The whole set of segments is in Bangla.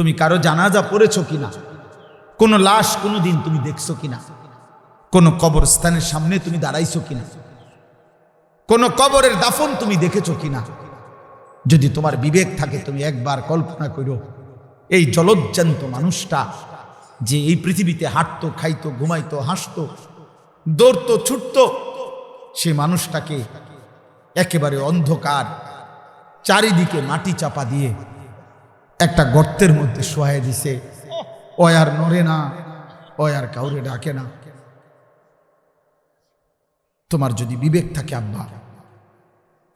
তুমি কারো জানাজা পড়েছো কিনা, কোন লাশ কোনোদিন তুমি দেখছো কিনা, কোন কবরস্থানের সামনে তুমি দাঁড়াইছো কিনা, কোন কবরের দাফন তুমি দেখেছো কিনা। যদি তোমার বিবেক থাকে তুমি একবার কল্পনা করো, এই জলজ্জান্ত মানুষটা যে এই পৃথিবীতে হাঁটতো, খাইতো, ঘুমাইতো, হাসতো, দৌড়তো, ছুটতো, সে মানুষটাকে একেবারে অন্ধকার, চারিদিকে মাটি চাপা দিয়ে একটা গর্তের মধ্যে শোয়ায় দিছে। ও আর নড়ে না, ও আর কাউরে ডাকে না। তোমার যদি বিবেক থাকে আব্বা,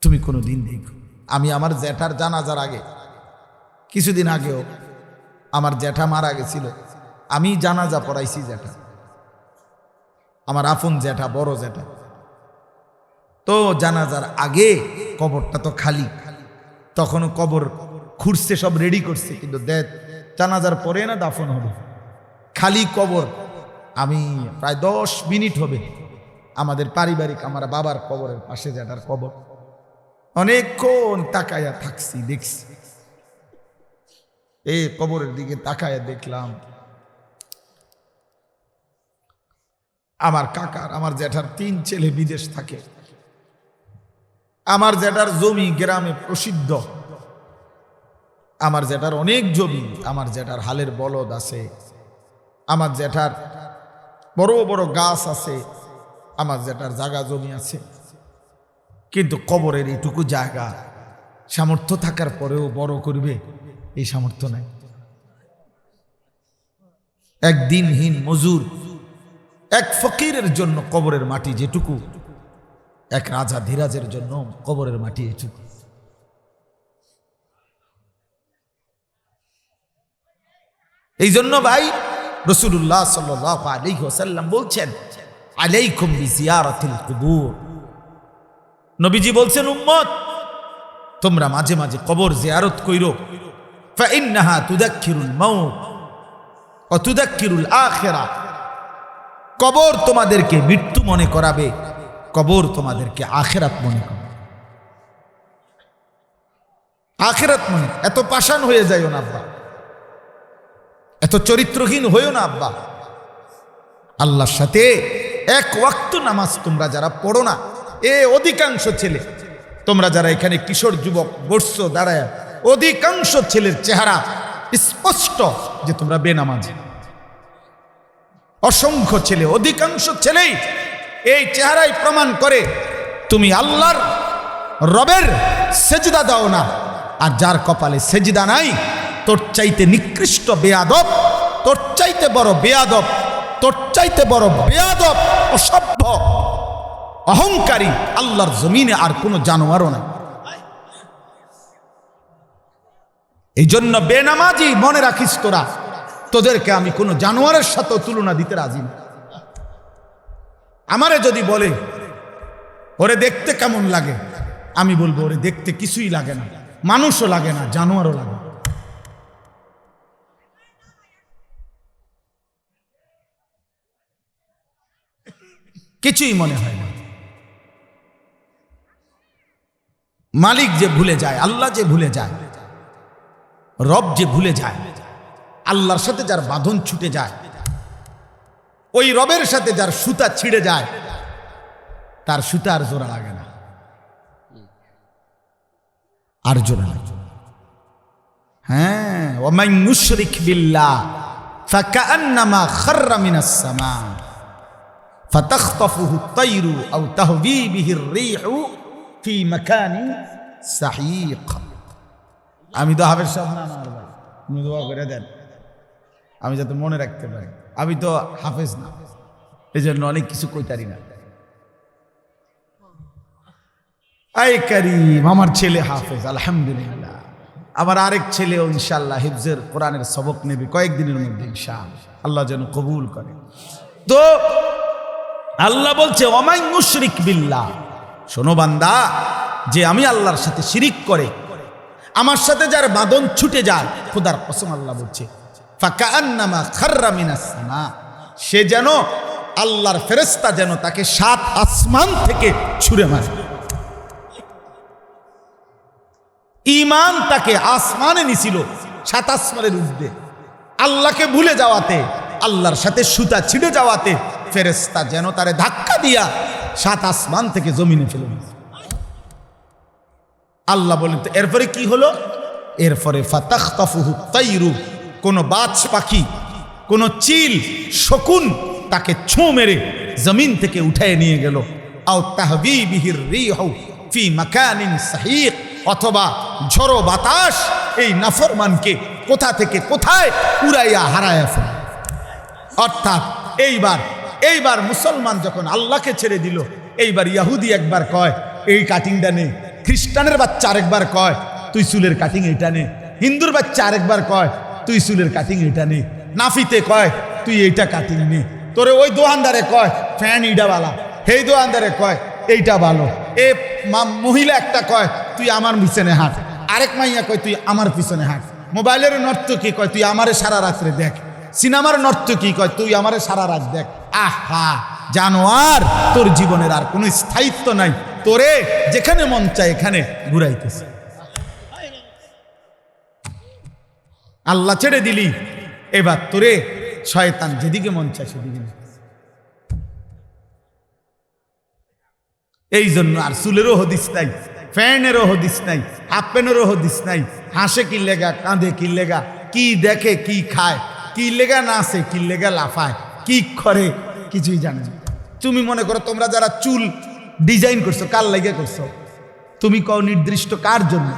তুমি কোনো দিন দেখো। আমি আমার জ্যাঠার জানাজার আগে, কিছুদিন আগেও আমার জ্যাঠা মারা গেছিল, আমি জানাজা পড়াইছি জ্যাঠা, আমার আপন জ্যাঠা, বড় জ্যাঠা। তো জানাজার আগে কবরটা তো খালি, তখনও কবর খুঁড়ছে, সব রেডি করছে, কিন্তু জানাজার পরে না দাফন হবে, খালি কবর। আমি প্রায় 10 মিনিট হবে আমাদের পারিবারিক, আমার বাবার কবরের পাশে জ্যাঠার কবর, অনেকক্ষণ তাকায়া থাকছি, দেখছি, এই কবরের দিকে তাকায়া দেখলাম আমার কাকার, আমার জ্যাঠার 3 ছেলে বিদেশ থাকে। আমার জ্যাঠার জমি গ্রামে প্রসিদ্ধ, আমার জ্যাঠার অনেক জমি, আমার জ্যাঠার হালের বলদ আছে, আমার জ্যাঠার বড় বড় গাছ আছে, আমার জ্যাঠার জায়গা জমি আছে, কিন্তু কবরের এইটুকু জায়গা সামর্থ্য থাকার পরেও বড় করবে এই সামর্থ্য নাই। এক দিনহীন মজুর, এক ফকিরের জন্য কবরের মাটি যেটুকু, এক রাজা ধীরাজের জন্য কবরের মাটি এটুকু। এই জন্য ভাই রাসূলুল্লাহ সাল্লাল্লাহু আলাইহি ওয়াসাল্লাম বলছেন, আলাইকুম বিজিয়ারাতিল কুবুর। নবীজি বলছেন, উম্মত তোমরা মাঝে মাঝে কবর জিয়ারত কইরো, ফাইন্নাহা তুযাক্কিরুল মাউত ওয়া তুযাক্কিরুল আখিরাহ। কবর তোমাদেরকে মৃত্যু মনে করাবে, কবর তোমাদেরকে আখিরাত মনে করাবে। আখিরাত মনে, এত পাষাণ হয়ে যায়ও না আব্বা, এত চরিত্রহীন হইও না আব্বা। আল্লাহর সাথে এক ওয়াক্ত নামাজ তোমরা যারা পড়ো না, অধিকাংশ ছেলে, তোমরা যারা এখানে কিশোর যুবক বসছো দাঁড়ায়, অধিকাংশ ছেলের চেহারা স্পষ্ট যে তোমরা বেনামাজি। অসংখ্য ছেলে, অধিকাংশ ছেলেই এই চেহারাই প্রমাণ করে তুমি আল্লাহর রবের সেজদা দাও না। আর যার কপালে সেজদা নাই, তোর চাইতে নিকৃষ্ট বেয়াদব, তোর চাইতে বড় বেয়াদব, তোর চাইতে বড় বেয়াদব, অসভ্য, অহংকারী আল্লাহর জমিনে আর কোনো জানোয়ারও নাই। এই জন্য বেনামাজি মনে রাখিস তোরা, তোদেরকে আমি কোনো জানোয়ারের সাথে তুলনা দিতে রাজি না। আমারে যদি বলে ওরে দেখতে কেমন লাগে, আমি বলবো ওরে দেখতে কিছুই লাগে না, মানুষও লাগে না, জানোয়ারও লাগে। কিছুই মনে হয় না। মালিক যে ভুলে যায়, আল্লাহ যে ভুলে যায়, রব যে ভুলে যায়, আল্লাহর সাথে যার বাঁধন ছুটে যায়, ওই রবের সাথে যার সুতা ছিঁড়ে যায়, তার সুতা আর জোড়া লাগে না, আর জোড়া লাগে। হ্যাঁ, ওয়ামান ইউশরিক বিল্লাহ ফাকান্নামা খাররা মিনাস সামা ফাতাখতাফুহু আত-তায়রু আও তাহবি বিহির রিহু ফি মাকানিন সাহিক। আমি তো হাফেজ সাহেব না, আমার ভাই, তুমি দোয়া করে দেন আমি যাতে মনে রাখতে পারি। আমি তো হাফেজ না, এই জন্য অনেক কিছু কইতারি না। আই কারীম, আমার ছেলে হাফেজ আলহামদুলিল্লাহ, আমার আরেক ছেলেও ইনশাআল্লাহ হিফজের কোরআনের সবক নেবে কয়েকদিনের মধ্যে ইনশাআল্লাহ, আল্লাহ যেন কবুল করে। তো আল্লাহ বলছে ওয়ামান ইউশরিক বিল্লাহ, শোনো বান্দা, যে আমি আল্লাহর সাথে শিরিক করে, আমার সাথে যার বাঁধন ছুটে যায়, খোদার কসম আল্লাহ বলছে ফাকান্নামা খাররা মিনাস সামা, সে যেন আল্লাহর ফেরেশতা যেন তাকে 7 আসমান থেকে ছুঁড়ে মারে। ঈমান তাকে আসমানে নিছিল, সাত আসমানের ঊর্ধ্বে, আল্লাহকে ভুলে যাওয়াতে, আল্লাহর সাথে সুতা ছিঁড়ে যাওয়াতে ফেরেশতা যেন তারে ধাক্কা দিয়া সাত আসমান থেকে জমিনে ফেলে দিল। আল্লাহ বলেন তো এরপরে কি হলো? এরপরে ফাতাখতাফুহু তাইরু, কোন বাজ পাখি, কোন চিল, শকুন তাকে ছোঁ মেরে জমিন থেকে উঠায় নিয়ে গেল। আও তাহবি বিহির রিহু ফি মাকানিন সাহিক, অথবা ঝড়ো বাতাস এই নাফরমানকে কোথা থেকে কোথায় উড়াইয়া হারায়া ফেলে। অর্থাৎ এইবার মুসলমান যখন আল্লাহকে ছেড়ে দিল, এইবার ইহুদি একবার কয় এই কাটিংটা নে, খ্রিস্টানের বাচ্চা আরেকবার কয় তুই চুলের কাটিং এটা নে, হিন্দুর বাচ্চা আরেকবার কয় তুই চুলের কাটিং এটা নে, নাফিতে কয় তুই এইটা কাটিং নে, তোরে ওই দোকানদারে কয় ফ্যান ইডা বালা, সেই দোকানদারে কয় এইটা ভালো, এ মহিলা একটা কয় তুই আমার পিছনে হাঁট, আরেক মাইয়া কয় তুই আমার পিছনে হাঁট, মোবাইলের নর্তকী কয় তুই আমারে সারা রাত্রে দেখ, সিনেমার নর্তকী কয় তুই আমারে সারা রাত দেখ। আহা জানোয়ার, তোর জীবনের আর কোনো স্থায়িত্ব নাই, তোরে যেখানে মন চায় এখানে ঘুরাইতেছে। আল্লাহ ছেড়ে দিলি, এবার তোরে শয়তান যেদিকে মন চায় সেদিকে। এই জন্য আর চুলেরও হদিস নাই, ফ্যানেরও হদিস নাই, হাফ প্যানেরও হদিস নাই। হাসে কি লেগা, কাঁদে কি লেগা, কি দেখে কি খায়, কি লেগা নাচে, কি লেগা লাফায়, কি করে কিছুই জানে না। তুমি মনে করো তোমরা যারা চুল ডিজাইন করছো কার লেগে করছো? তুমি কও নির্দিষ্ট কার জন্য?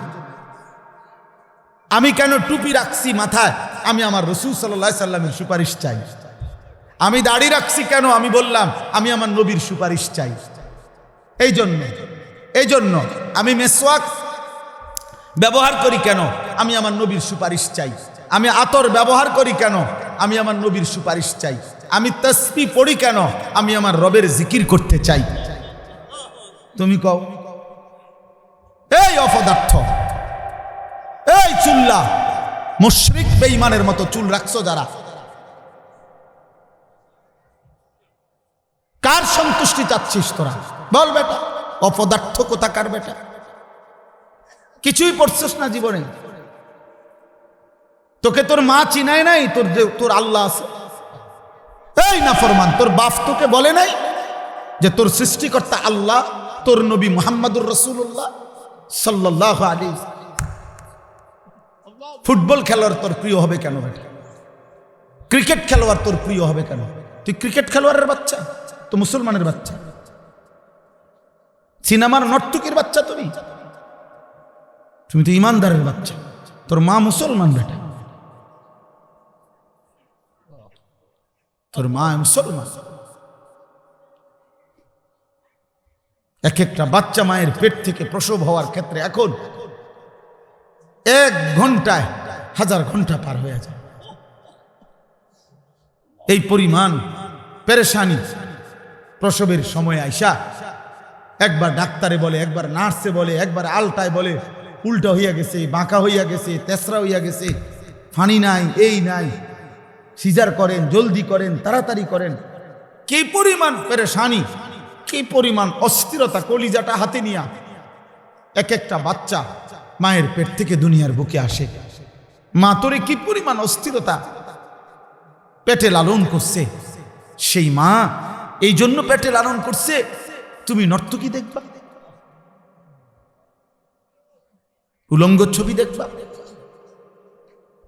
আমি কেন টুপি রাখছি মাথায়? আমি আমার রাসূল সাল্লাল্লাহু আলাইহি সাল্লামের সুপারিশ চাই। আমি দাড়ি রাখছি কেন? আমি বললাম আমি আমার নবীর সুপারিশ চাই। এই জন্য আমি মেসওয়াক ব্যবহার করি কেন? আমি আমার নবীর সুপারিশ চাই। আমি আতর ব্যবহার করি কেন? আমি আমার নবীর সুপারিশ চাই। আমি তাসবিহ পড়ি কেন? আমি আমার রবের জিকির করতে চাই। তুমি কও এই অপদার্থ, এই চুল্লা, মুশরিক বেঈমানের মতো চুল রাখছো যারা, কার সন্তুষ্টি চাচ্ছিস তোরা? বল বেটা, অপদার্থ কোথাকার বেটা, কিছুই পড়ছিস না জীবনে। তোকে তোর মা চিনায় নাই, তোর আল্লাহ আছে। এই নাফরমান, তোর বাপ তোকে বলে নাই যে তোর সৃষ্টিকর্তা আল্লাহ, তোর নবী মুহাম্মদুর রাসূলুল্লাহ সাল্লাল্লাহু আলাইহি ওয়াসাল্লাম। ফুটবল খেলোয়াড় তোর প্রিয় হবে কেন বেটা? ক্রিকেট খেলোয়াড় তোর প্রিয় হবে কেন? তুই ক্রিকেট খেলোয়াড়ের বাচ্চা, তো মুসলমানের বাচ্চা। সিনেমার নর্তকীর বাচ্চা তুমি তো ইমানদারের বাচ্চা। তোর মা মুসলমান বেটা, তোর মা মুসলমান। এক একটা বাচ্চা মায়ের পেট থেকে প্রসব হওয়ার ক্ষেত্রে এখন 1 ঘন্টায় 1000 ঘন্টা পার হয়ে যায়। এই পরিমাণ পেরেশানি প্রসবের সময় আইসা একবার ডাক্তারে বলে, একবার নার্সে বলে, একবার আলটায় বলে উল্টা হইয়া গেছে, বাঁকা হইয়া গেছে, তেসরা হইয়া গেছে, ফানি নাই, এই নাই, সিজার করেন, জলদি করেন, তাড়াতাড়ি করেন। কি পরিমাণ পেরেশানি, কি পরিমাণ অস্থিরতা, কলিজাটা হাতে নিয়া এক একটা বাচ্চা মায়ের পেট থেকে দুনিয়ার বুকে আসে। মা তোরে কি পরিমাণ অস্থিরতা পেটে লালন করছে। সেই মা এই জন্য পেটে লালন করছে তুমি নর্তকী দেখবা, উলঙ্গ ছবি দেখবা।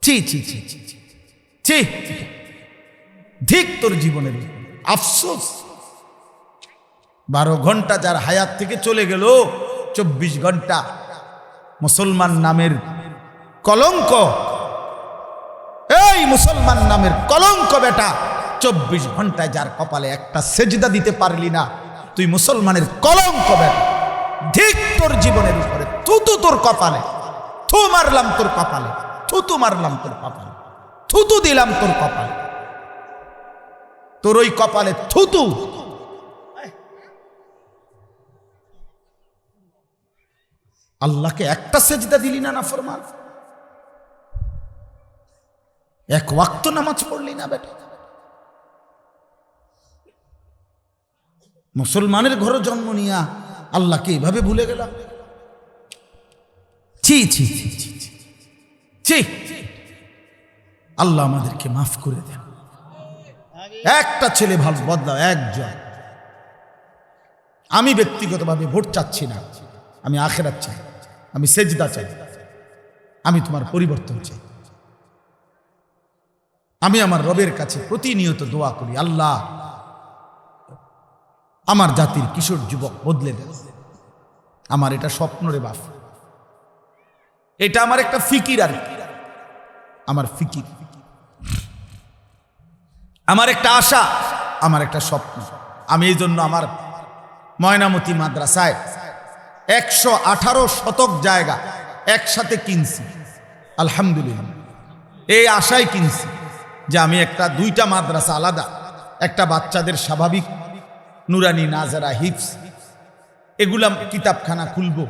ছি ছি ছি ছি ছি, ঠিক তোর জীবনের আফসোস। 12 ঘন্টা যার হায়াত থেকে চলে গেল, 24 ঘন্টা মুসলমান নামের কলঙ্ক, এই মুসলমান নামের কলঙ্ক বেটা, 24 ঘন্টায় যার কপালে একটা সেজদা দিতে পারলি না, তুই মুসলমানের কলঙ্ক বেটা। ঠিক তোর জীবনের উপরে থুতু তোর কপালে, থু মারলাম তোর কপালে, থুতু মারলাম তোর কপালে, থুতু দিলাম তোর কপালে, তোর ওই কপালে থুতু। আল্লাহকে একটা সেজদা দিলি না নাফরমান, এক ওয়াক্ত নামাজ পড়লি না বেটা। মুসলমানের ঘরে জন্ম নিয়া আল্লাহকে এভাবে ভুলে গেলাম। ছি ছি ছি ছি ছি, আল্লাহ আমাদেরকে মাফ করে দেন। একটা ছেলে ভালো বদলাও, একজন। আমি ব্যক্তিগতভাবে ভোট চাচ্ছি না, আমি আখিরাত চাই, আমি সেজদা চাই, আমি তোমার পরিবর্তন চাই। আমি আমার রবের কাছে প্রতিনিয়ত দোয়া করি, আল্লাহ আমার জাতির কিশোর যুবক বদলে দেন। আমার এটা স্বপ্ন রে বাপ, এটা আমার একটা ফিকির, আর আমার ফিকির, আমার একটা আশা, আমার একটা স্বপ্ন। আমি এই জন্য আমার ময়নামতি মাদ্রাসায় 118 শতক জায়গা একসাথে কিনছি, আলহামদুলিল্লাহ। এই আশায় কিনছি যে আমি একটা 2টা মাদ্রাসা আলাদা, একটা বাচ্চাদের স্বাভাবিক নুরানি, নাজারা, হিফস, এগুলা কিতাবখানা খুলবো।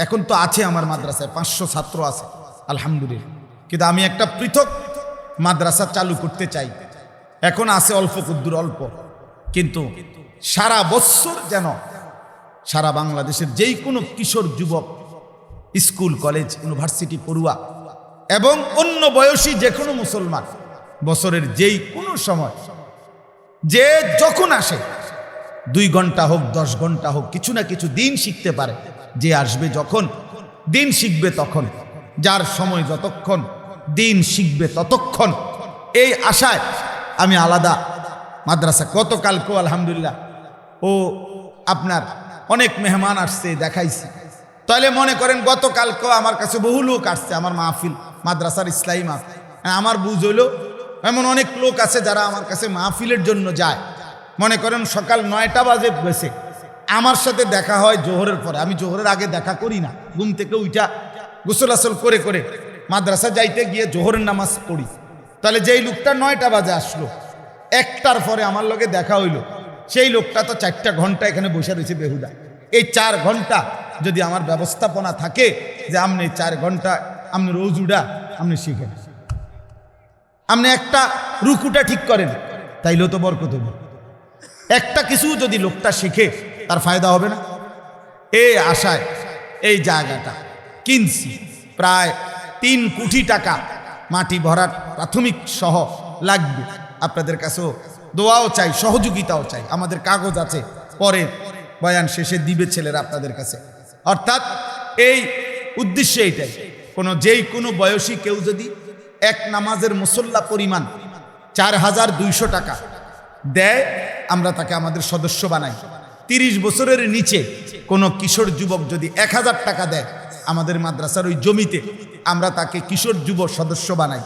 এখন তো আছে আমার মাদ্রাসায় 500 ছাত্র আছে, আলহামদুলিল্লাহ। কিন্তু আমি একটা পৃথক মাদ্রাসা চালু করতে চাই। এখন আছে অল্প কুদ্দুর অল্প, কিন্তু সারা বছর যেন সারা বাংলাদেশের যেই কোনো কিশোর যুবক, স্কুল, কলেজ, ইউনিভার্সিটি পড়ুয়া এবং অন্য বয়সী যে কোনো মুসলমান বছরের যেই কোনো সময় যে যখন আসে, 2 ঘন্টা হোক 10 ঘন্টা হোক, কিছু না কিছু দিন শিখতে পারে। যে আসবে যখন দিন শিখবে তখন, যার সময় যতক্ষণ দিন শিখবে ততক্ষণ, এই আশায় আমি আলাদা মাদ্রাসা। গতকালকেও আলহামদুলিল্লাহ ও আপনার অনেক মেহমান আসছে, দেখাইছি। তাহলে মনে করেন গতকালকেও আমার কাছে বহু লোক আসছে আমার মাহফিল, মাদ্রাসার ইসলামী মাহফিল। আমার বুঝ হইল এমন অনেক লোক আছে যারা আমার কাছে মাহফিলের জন্য যায়। মনে করেন সকাল 9টা বাজে গেছে, আমার সাথে দেখা হয় জোহরের পরে। আমি জোহরের আগে দেখা করি না, ঘুম থেকে উঠা গোসল আসল করে করে মাদ্রাসা যাইতে গিয়ে জোহরের নামাজ পড়ি। তাহলে যেই লোকটা 9টা বাজে আসলো, 1টার পরে আমার লগে দেখা হইল, সেই লোকটা তো 4টা ঘন্টা এখানে বসে রয়েছে বেহুদা। এই 4 ঘন্টা যদি আমার ব্যবস্থাপনা থাকে যে আপনি 4 ঘন্টা আপনি রোজুডা আপনি শিখেন, আপনি একটা রুকুটা ঠিক করেন, তাইলেও তো বরকত হবে। একটা কিছু যদি লোকটা শিখে তার ফায়দা হবে না? এই আশায় এই জায়গাটা কিনছি। প্রায় 3 কোটি টাকা মাটি ভরাট প্রাথমিক সহ লাগবে। আপনাদের কাছেও দোয়াও চাই, সহযোগিতাও চাই। আমাদের কাগজ আছে, পরে বয়ান শেষে দিবে ছেলেরা আপনাদের কাছে। অর্থাৎ এই উদ্দেশ্য এইটাই, যেই কোনো বয়সী কেউ যদি এক নামাজের মুসল্লা পরিমাণ 4200 টাকা দেয়, আমরা তাকে আমাদের সদস্য বানাই। 30 বছরের নিচে কোনো কিশোর যুবক যদি 1000 টাকা দেয় আমাদের মাদ্রাসার ওই জমিতে, আমরা তাকে কিশোর যুব সদস্য বানাই।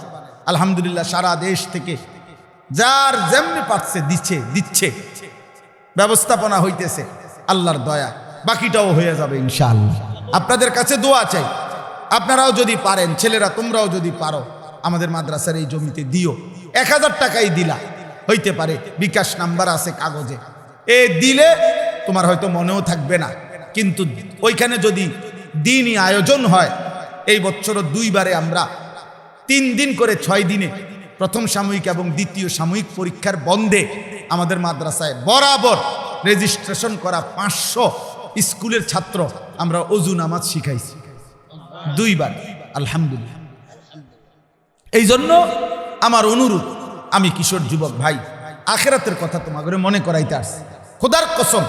আলহামদুলিল্লাহ সারা দেশ থেকে যার যেমনি পারছে দিচ্ছে, ব্যবস্থাপনা হইতেছে আল্লাহর দয়া, বাকিটাও হয়ে যাবে ইনশাআল্লাহ। আপনাদের কাছে দোয়া চাই, আপনারাও যদি পারেন, ছেলেরা তোমরাও যদি পারো, আমাদের মাদ্রাসার এই জমিতে দিও। 1000 টাকাই দিলা হইতে পারে, বিকাশ নাম্বার আছে কাগজে। এ দিলে তোমার হয়তো মনেও থাকবে না, কিন্তু ওইখানে যদি দিনই আয়োজন হয়, এই বছরও 2 বারে আমরা 3 দিন করে 6 দিনে প্রথম সাময়িক এবং দ্বিতীয় সাময়িক পরীক্ষার বন্ধে আমাদের মাদ্রাসায় বরাবর রেজিস্ট্রেশন করা 500 স্কুলের ছাত্র আমরা ওযু নামাজ শিখাইছি 2 বার, আলহামদুলিল্লাহ। এই জন্য আমার অনুরোধ, আমি কিশোর যুবক ভাই, আখিরাতের কথা তোমাদের মনে করাইতে আসছি। খোদার কসম,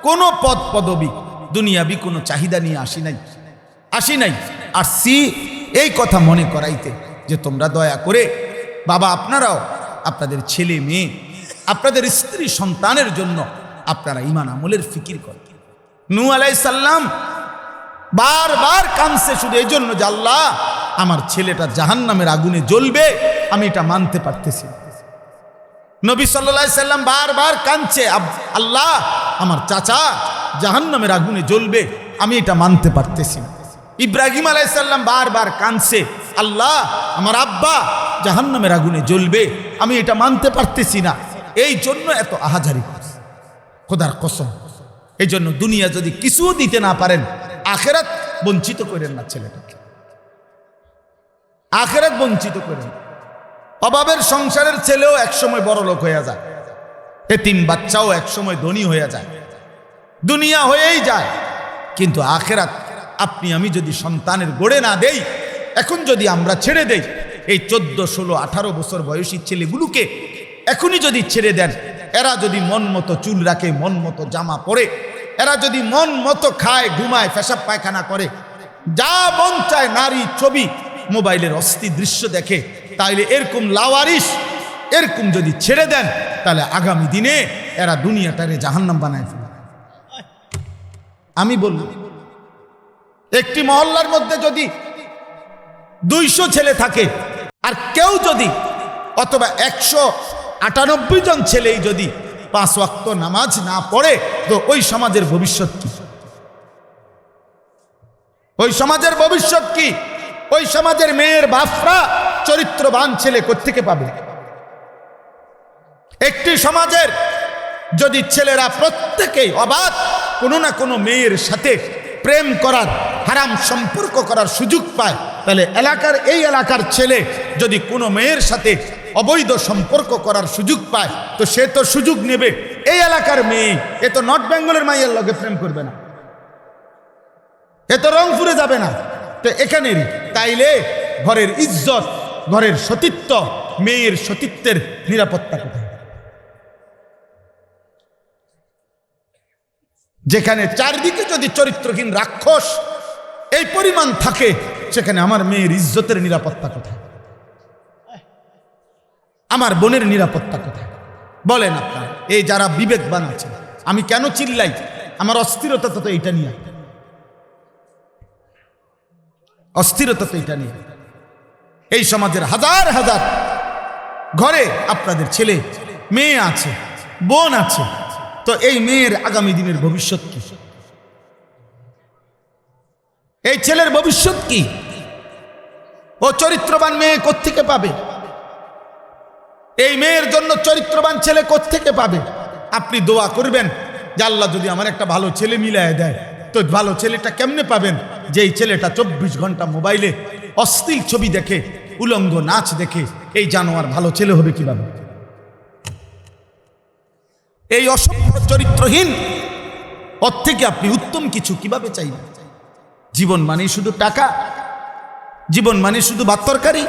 কোনো পদ পদবী দুনিয়াবি কোনো চাহিদা নিয়ে আসি নাই, আসছি এই কথা মনে করাইতে যে তোমরা দয়া করে বাবা, আপনারাও আপনাদের ছেলে মেয়ে, আপনাদের স্ত্রী সন্তানের জন্য আপনারা ঈমান আমলের ফিকির করেন। নূহ আলাইহিস সালাম বারবার কাঁদছে শুধু এই জন্য যে আল্লাহ, আমার ছেলেটা জাহান্নামের আগুনে জ্বলবে, আমি এটা মানতে পারতেছি না। নবী সাল্লাল্লাহু আলাইহি সাল্লাম বারবার কাঁদছে, আল্লাহ, আমার চাচা জাহান্নামের আগুনে জ্বলবে, আমি এটা মানতে পারতেছি না। ইব্রাহিম আলাইহিস সালাম বারবার কাঁদছে, আল্লাহ, আমার আব্বা জাহান্নামের আগুনে জ্বলবে, আমি এটা মানতে পারতেছি না। এই জন্য এত আহাজারি করছে, খোদার কসম। এই জন্য দুনিয়া যদি কিছু দিতে না পারেন, আখিরাত বঞ্চিত করেন না ছেলেটাকে, আখিরাত বঞ্চিত করেন। অভাবের সংসারের ছেলেও একসময় বড় লোক হয়ে যায়, এতিম বাচ্চাও একসময় ধনী হয়ে যায়, দুনিয়া হয়েই যায়, কিন্তু আখিরাত আপনি আমি যদি সন্তানের গড়ে না দেই, এখন যদি আমরা ছেড়ে দেই, এই 14, 16, 18 বছর বয়সী ছেলেগুলোকে এখনই যদি ছেড়ে দেন, এরা যদি মন মতো চুল রাখে, মন মতো জামা পরে, এরা যদি মন মতো খায়, ঘুমায়, পেশাব পায়খানা করে, যা মন চায় নারী ছবি, মোবাইলের অস্থির দৃশ্য দেখে, তাইলে এরকম লাওয়ারিস এরকম যদি ছেড়ে দেন, তাহলে আগামী দিনে এরা দুনিয়াটারে জাহান্নাম বানায় ফেলে। আমি বললাম, একটি মহল্লার মধ্যে যদি 200 ছেলে থাকে, আর কেউ যদি অথবা 198 জন ছেলেই যদি 5 ওয়াক্ত নামাজ না পড়ে, তো ওই সমাজের ভবিষ্যৎ কি? ওই সমাজের ভবিষ্যৎ কি? ওই সমাজের মেয়ের বাপরা চরিত্রবান ছেলে কোত্থেকে পাবে? একটি সমাজের যদি ছেলেরা প্রত্যেকেই অবাধ কোনো না কোনো মেয়ের সাথে প্রেম করার, হারাম সম্পর্ক করার সুযোগ পায়, তাহলে এই এলাকার ছেলে যদি কোনো মেয়ের সাথে অবৈধ সম্পর্ক করার সুযোগ পায়, তো সে তো সুযোগ নেবে। এই এলাকার মেয়ে এ তো নর্থ বেঙ্গলের মাইয়ের লগে প্রেম করবে না, এ তো রংপুরে যাবে না, তো এখানেরই। তাইলে ঘরের ইজ্জত, ঘরের সতীত্ব, মেয়ের সতীত্বের নিরাপত্তা কোথায়? যেখানে চারদিকে যদি চরিত্রহীন রাক্ষস এই পরিমাণ থাকে, সেখানে আমার মেয়ের ইজ্জতের নিরাপত্তা কোথায়? আমার বোনের নিরাপত্তা কোথায়? বলেন আপনারা। এই যারা বিবেকবান আছে, আমি কেন চিল্লাই? আমার অস্থিরতা তো এইটা নিয়ে, অস্থিরতা তো এটা নিয়ে। এই সমাজের হাজার হাজার ঘরে আপনাদের ছেলে মেয়ে আছে, বোন আছে, তো এই মেয়ের আগামী দিনের ভবিষ্যৎ কি? এই ছেলের ভবিষ্যৎ কি? ও চরিত্রবান মেয়ে কোত্থেকে পাবে? এই মেয়ের জন্য চরিত্রবান ছেলে কোত্থেকে পাবে? আপনি দোয়া করবেন যে আল্লাহ যদি আমার একটা ভালো ছেলে মিলাই দেয়। তো ভালো ছেলেটা কেমনে পাবেন? যেই ছেলেটা 24 ঘন্টা মোবাইলে অশ্লীল ছবি দেখে, উলঙ্গ নাচ দেখে। এই জানোয়ার ভালো ছেলে হবে কিভাবে? এই অসভ্য চরিত্রহীন ওর থেকে আপনি উত্তম কিছু কিভাবে চাইবেন? জীবন মানে শুধু টাকা, জীবন মানে শুধু ভাত তরকারি,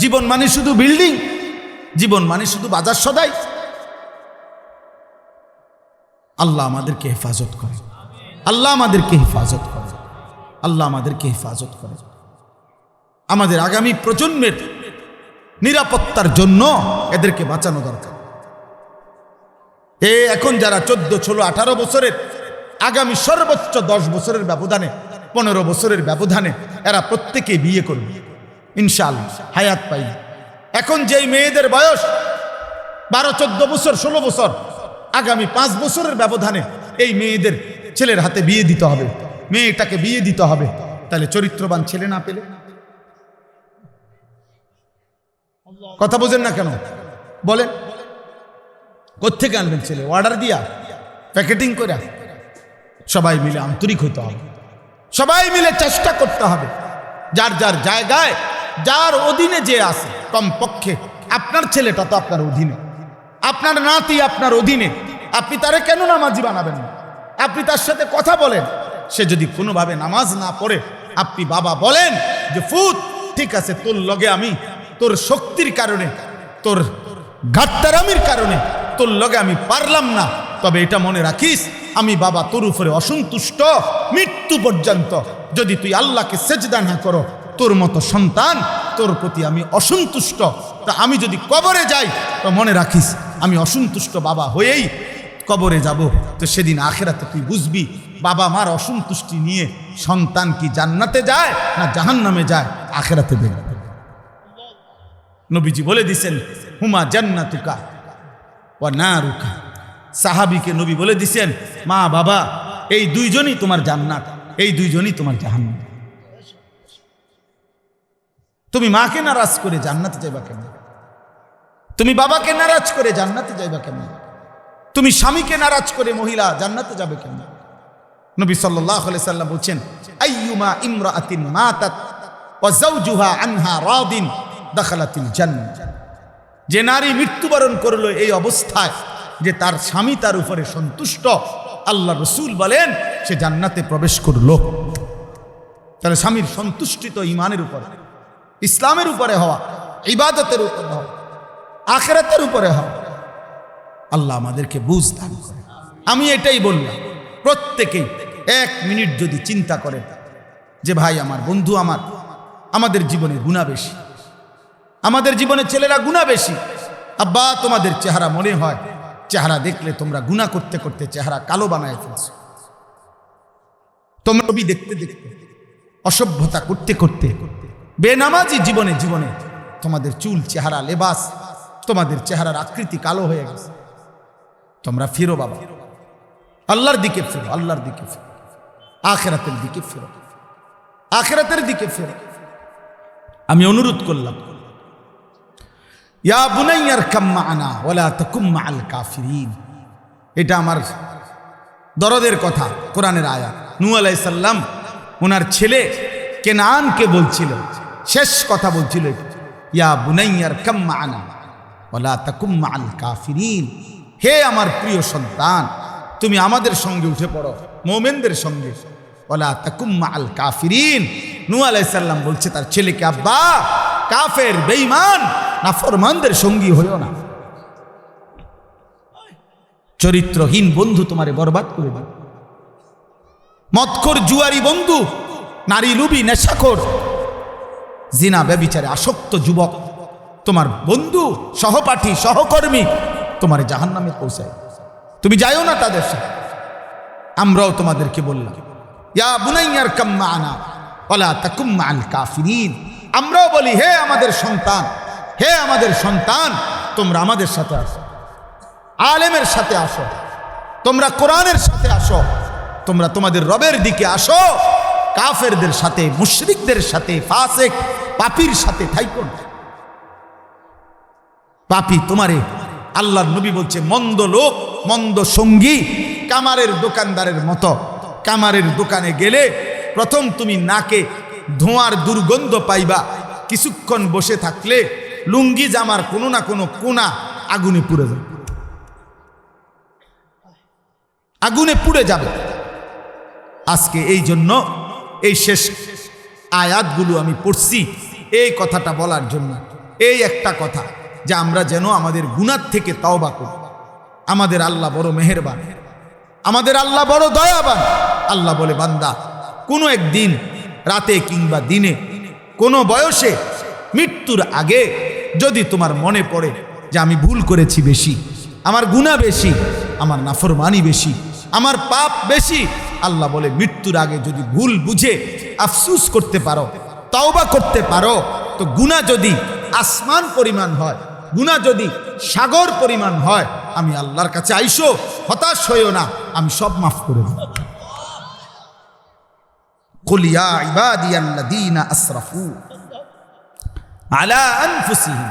জীবন মানে শুধু বিল্ডিং, জীবন মানে শুধু বাজার সদাই। আল্লাহ আমাদেরকে হেফাজত করে, আল্লাহ আমাদেরকে হেফাজত করে, আল্লাহ আমাদেরকে হেফাজত করে। আমাদের আগামী প্রজন্মের নিরাপত্তার জন্য এদেরকে বাঁচানো দরকার। এখন যারা 14, 16, 18 বছরের, আগামী সর্বোচ্চ 10 বছরের ব্যবধানে, 15 বছরের ব্যবধানে এরা প্রত্যেকে বিয়ে করবে ইনশাআল্লাহ, হায়াত পাইবে। এখন যেই মেয়েদের বয়স 12, 14 বছর, 16 বছর, আগামী 5 বছরের ব্যবধানে এই মেয়েদের ছেলের হাতে বিয়ে দিতে হবে, মেয়েটাকে বিয়ে দিতে হবে। তাহলে চরিত্রবান ছেলে না পেলে কথা বোঝেন না কেন? বলেন, কোত্থেকে আনবেন ছেলে? অর্ডার দিয়া, প্যাকেটিং করে? সবাই মিলে আন্তরিক হতে হবে, সবাই মিলে চেষ্টা করতে হবে। যার যার জায়গায়, যার অধীনে যে আছে, কমপক্ষে আপনার ছেলেটা তো আপনার অধীনে, আপনার নাতি আপনার অধীনে, আপনি তারে কেন নামাজি বানাবেন না? আপনি তার সাথে কথা বলেন। সে যদি কোনোভাবে নামাজ না পড়ে, আপনি বাবা বলেন যে ফুত, ঠিক আছে, তোর লগে আমি তোর শক্তির কারণে, তোর গাত্তারামির কারণে তোর লগে আমি পারলাম না, তবে এটা মনে রাখিস, আমি বাবা তোর উপরে অসন্তুষ্ট মৃত্যু পর্যন্ত। যদি তুই আল্লাহকে সেজদা না করো, তোর মতো সন্তান, তোর প্রতি আমি অসন্তুষ্ট। তা আমি যদি কবরে যাই, তো মনে রাখিস আমি অসন্তুষ্ট বাবা হয়েই কবরে যাব। তো সেদিন আখেরাতে তুই বুঝবি বাবা মার অসন্তুষ্টি নিয়ে সন্তান কি জান্নাতে যায় না জাহান্নামে যায়, আখেরাতে দেখবে। নবীজি বলে দিছেন, হুমা জান্নাতুকা ওয়া নারুকা। সাহাবীকে নবী বলে দিছেন, মা বাবা এই দুইজনই তোমার জান্নাত, এই দুইজনই তোমার জাহান্নাম। তুমি মাকে নারাজ করে জান্নাতে যাইবা কেমন? তুমি বাবাকে নারাজ করে জান্নাতে যাইবা কেমন? তুমি স্বামীকে নারাজ করে মহিলা জান্নাতে যাবে কেমন? নবী সাল্লাল্লাহু আলাইহি সাল্লাম বলেন, আইয়ুমা ইমরাআতিন মাতাত ওয়া যাওজুহা আনহা রাদিন দাখালাতিল জান্নাহ। যে নারী মৃত্যুবরণ করলো এই অবস্থায় যে তার স্বামী তার উপরে সন্তুষ্ট, আল্লাহ রাসূল বলেন সে জান্নাতে প্রবেশ করলো। তাহলে স্বামীর সন্তুষ্টি তো ঈমানের উপরে। ইসলামের উপরে হওয়া, ইবাদতের উপরে হওয়া, আখিরাতের উপরে হওয়া। আল্লাহ আমাদেরকে বুঝ দান করে। আমি এটাই বললাম, প্রত্যেকেই 1 মিনিট যদি চিন্তা করেন যে ভাই আমার বন্ধু আমাদের জীবনে গুনাহ বেশি, আমাদের জীবনে ছেলেরা গুনাহ বেশি। আব্বা তোমাদের চেহারা মনে হয়, চেহারা দেখলে তোমরা গুনাহ করতে করতে চেহারা কালো বানায় ফেলছো। তোমরা ছবি দেখতে দেখতে, অসভ্যতা করতে করতে, বেনামাজি জীবনে জীবনে তোমাদের চুল, চেহারা, লেবাস, তোমাদের চেহারার আকৃতি কালো হয়ে গেছে। তোমরা ফিরো বাবা, আল্লাহর দিকে ফিরো, আল্লাহর দিকে ফিরো, আখিরাতের দিকে ফিরো, আখিরাতের দিকে ফিরো। আমি অনুরোধ করলাম, ইয়া বুনাইয়া আরকাম মা'আনা ওয়ালা তাকুম মা'আল কাফিরিন। এটা আমার দরদের কথা, কোরআনের আয়াত। নূহ আলাইহিস সালাম ওনার ছেলে কেনানকে বলছিল, শেষ কথা বলছিল, ইয়া বুনাইয়া আরকাম মা'আনা ওয়ালা তাকুম মা'আল কাফিরিন। হে আমার প্রিয় সন্তান, তুমি আমাদের সঙ্গে উঠে পড়ো, মুমিনদের সঙ্গে। ওয়ালা তাকুম মা'আল কাফিরিন। নূহ আলাইহিস সালাম বলছে তার ছেলেকে, আব্বা কাফের, বেঈমান, নাফরমানদের সঙ্গী হইও না। চরিত্রহীন বন্ধু তোমারে বরবাদ করে দিবে। মদখোর, জুয়ারি বন্ধু, নারী লুবি, নেশাখোর, জিনা ব্যভিচারে আসক্ত যুবক তোমার বন্ধু, সহপাঠী, সহকর্মী তোমারে জাহান্নামে পৌঁছায়। তুমি যাইও না তাদের সাথে। আমরাও তোমাদেরকে বললাম, ইয়া বুনাইয়া আরকাম মা'আনা ওয়ালা তাকুম মা'আল কাফিরিন। আমরাও বলি, হে আমাদের সন্তান, হে আমাদের সন্তান, তোমরা আমাদের সাথে আসো, আলেমের সাথে আসো, তোমরা কোরআনের সাথে আসো, তোমরা তোমাদের রবের দিকে আসো। কাফেরদের সাথে, মুশরিকদের সাথে, ফাসিক পাপীর সাথে থাইকো না। পাপী তোমারে, আল্লাহর নবী বলছে, মন্দ লোক, মন্দ সঙ্গী কামারের দোকানদারের মতো। কামারের দোকানে গেলে প্রথম তুমি নাকে ধোঁয়ার দুর্গন্ধ পাইবা, কিছুক্ষণ বসে থাকলে লুঙ্গি জামার কোনো না কোনো কোনা আগুনে পুড়ে যাবে, আগুনে পুড়ে যাবে। আজকে এই জন্য এই শেষ আয়াতগুলো আমি পড়ছি এই কথাটা বলার জন্য। এই একটা কথা, যে আমরা যেন আমাদের গুনাহ থেকে তওবা করি। আমাদের আল্লাহ বড় মেহেরবান, আমাদের আল্লাহ বড় দয়াবান। আল্লাহ বলে, বান্দা কোনো একদিন রাতে কিংবা দিনে, কোনো বয়সে, মৃত্যুর আগে যদি তোমার মনে পড়ে যে আমি ভুল করেছি বেশি, আমার গুনাহ বেশি, আমার নাফরমানি বেশি, আমার পাপ বেশি, আল্লাহ বলে মৃত্যুর আগে যদি ভুল বুঝে আফসুস করতে পারো, তওবা করতে পারো, তো গুনাহ যদি আসমান পরিমাণ হয়, গুনাহ যদি সাগর পরিমাণ হয়, আমি আল্লাহর কাছে আইসো, হতাশ হইও না, আমি সব মাফ করে দেব। কুল ইয়া ইবাদিয়াল্লাযীনা আসরাফু আলা আনফুসিহিম।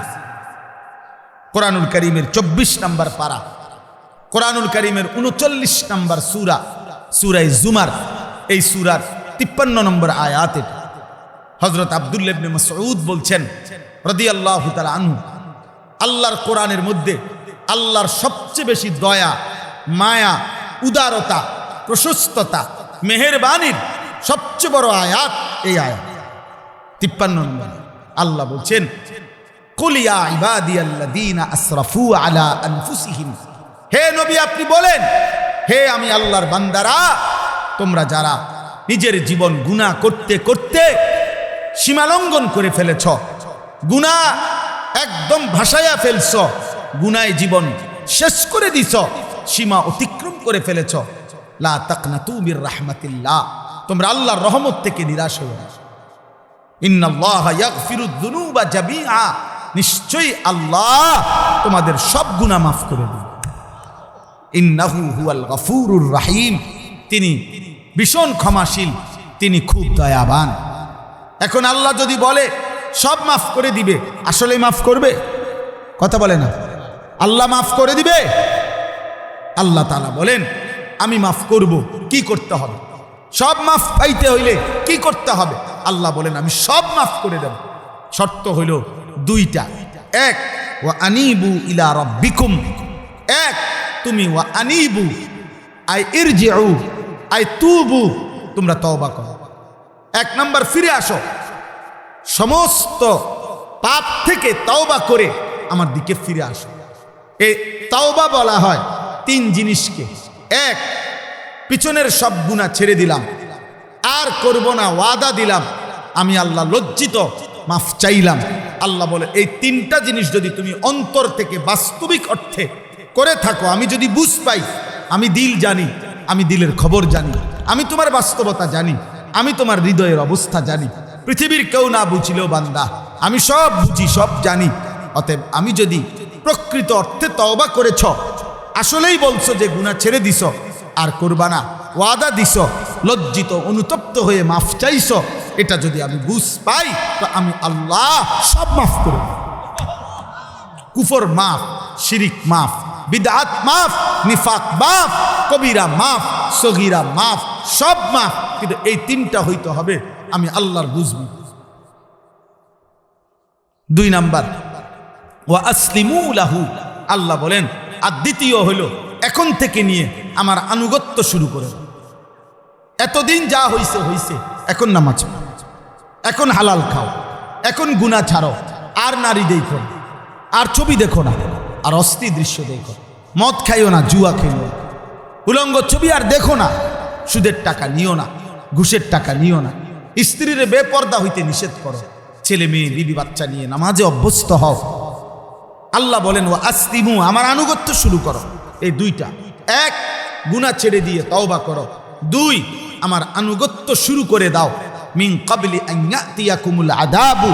কোরআনুল কারীমের 24 নম্বর পারা, কোরআনুল কারীমের 39 নম্বর সূরা, সূরা জুমার, এই সূরার 53 নম্বর আয়াতে হযরত আব্দুল্লাহ ইবনে মাসউদ বলছেন রাদিয়াল্লাহু তাআলা আনহু, আল্লাহর কোরআনের মধ্যে আল্লাহর সবচেয়ে বেশি দয়া, মায়া, উদারতা, প্রশস্ততা, মেহেরবানির সবচেয়ে বড় আয়াত এই আয়াত 53 নম্বর। আল্লাহ বলছেন, কুল ইয়া ইবাদিয়াল্লাযীনা আসরাফু আলা আনফুসিহিম। হে নবী, আপনি বলেন, হে আমি আল্লাহর বান্দারা, তোমরা যারা নিজের জীবন গুনাহ করতে করতে সীমালঙ্ঘন করে ফেলেছ, গুনাহ একদম ভাসাইয়া ফেলছ, গুনায় জীবন শেষ করে দিছ, সীমা অতিক্রম করে ফেলেছ, লা তাকনাতু মির রাহমাতিল্লাহ, তোমরা আল্লাহর রহমত থেকে নিরাশ হও না। ইন্নাল্লাহা ইয়াগফিরুদ যুনুবা জামিআ, নিশ্চয়ই আল্লাহ তোমাদের সব গুনাহ মাফ করে দেন। ইন্নাহু হুয়াল গফুরুর রহিম, তিনি ভীষণ ক্ষমাশীল, তিনি খুব দয়াবান। এখন আল্লাহ যদি বলে সব মাফ করে দিবে, আসলে মাফ করবে? কথা বলে না। আল্লাহ মাফ করে দিবে? আল্লাহ তাআলা বলেন, আমি মাফ করব। কি করতে হবে? সব মাফ পাইতে হইলে কি করতে হবে? আল্লাহ বলেন, আমি সব মাফ করে দেব। শর্ত হইল দুইটা। এক, ওয়া আনিবু ইলা রাব্বিকুম। এক, তুমি ওয়া আনিবু আই ইরজিউ আই তুবু, তোমরা তওবা করো। এক নাম্বার, ফিরে আসো। সমস্ত পাপ থেকে তওবা করে আমার দিকে ফিরে আসো। এই তওবা বলা হয় তিন জিনিসকে। এক, পিছনের সব গুনাহ ছেড়ে দিলাম, আর করব না, ওয়াদা দিলাম, আমি আল্লাহ লজ্জিত, মাফ চাইলাম। আল্লাহ বলে এই তিনটা জিনিস যদি তুমি অন্তর থেকে বাস্তবিক অর্থে করে থাকো, আমি যদি বুঝ পাই, আমি দিল জানি, আমি দিলের খবর জানি, আমি তোমার বাস্তবতা জানি, আমি তোমার হৃদয়ের অবস্থা জানি, পৃথিবীর কেউ না বুঝিলেও বান্দা আমি সব বুঝি, সব জানি। অতএব আমি যদি প্রকৃত অর্থে তওবা করেছ, আসলেই বলছো যে গুনাহ ছেড়ে দিছ, আর করবা না, ওয়াদা দিছ, লজ্জিত অনুতপ্ত হয়ে মাফ চাইছ, এটা যদি আমি বুঝ পাই, তো আমি আল্লাহ সব মাফ করব। কুফর মাফ, শিরিক মাফ, বিদআত মাফ, নিফাক মাফ, কবিরা মাফ, সগীরা মাফ, সব মাফ। কিন্তু এই তিনটা হইতে হবে আমি আল্লাহর বুঝবি। 2 নাম্বার, ওয়া আসলিমু লাহু, আল্লাহ বলেন। আর দ্বিতীয় হলো এখন থেকে নিয়ে আমার আনুগত্য শুরু করে। এতদিন যা হইছে হইছে, এখন নামাজ পড়ো, এখন হালাল খাও, এখন গুনাহ ছাড়ো, আর নারী দেখো না, আর ছবি দেখো না, আর অস্থির দৃশ্য দেখো, মদ খাইও না, জুয়া খেলো না, উলঙ্গ ছবি আর দেখো না, সুদের টাকা নিও না, ঘুষের টাকা নিও না, স্ত্রীর বেপর্দা হইতে নিষেধ করো, ছেলে মেয়ে বিবি বাচ্চা নিয়ে নামাজে অভ্যস্ত হও। আল্লাহ বলেন ওয়া আসলিমু, আমার আনুগত্য শুরু করো। এই দুইটা, এক, গুনাহ ছেড়ে দিয়ে তওবা করো, 2, আমার আনুগত্য শুরু করে দাও। মিন ক্বাবলি আন ইয়াতিয়াকুমুল আযাবু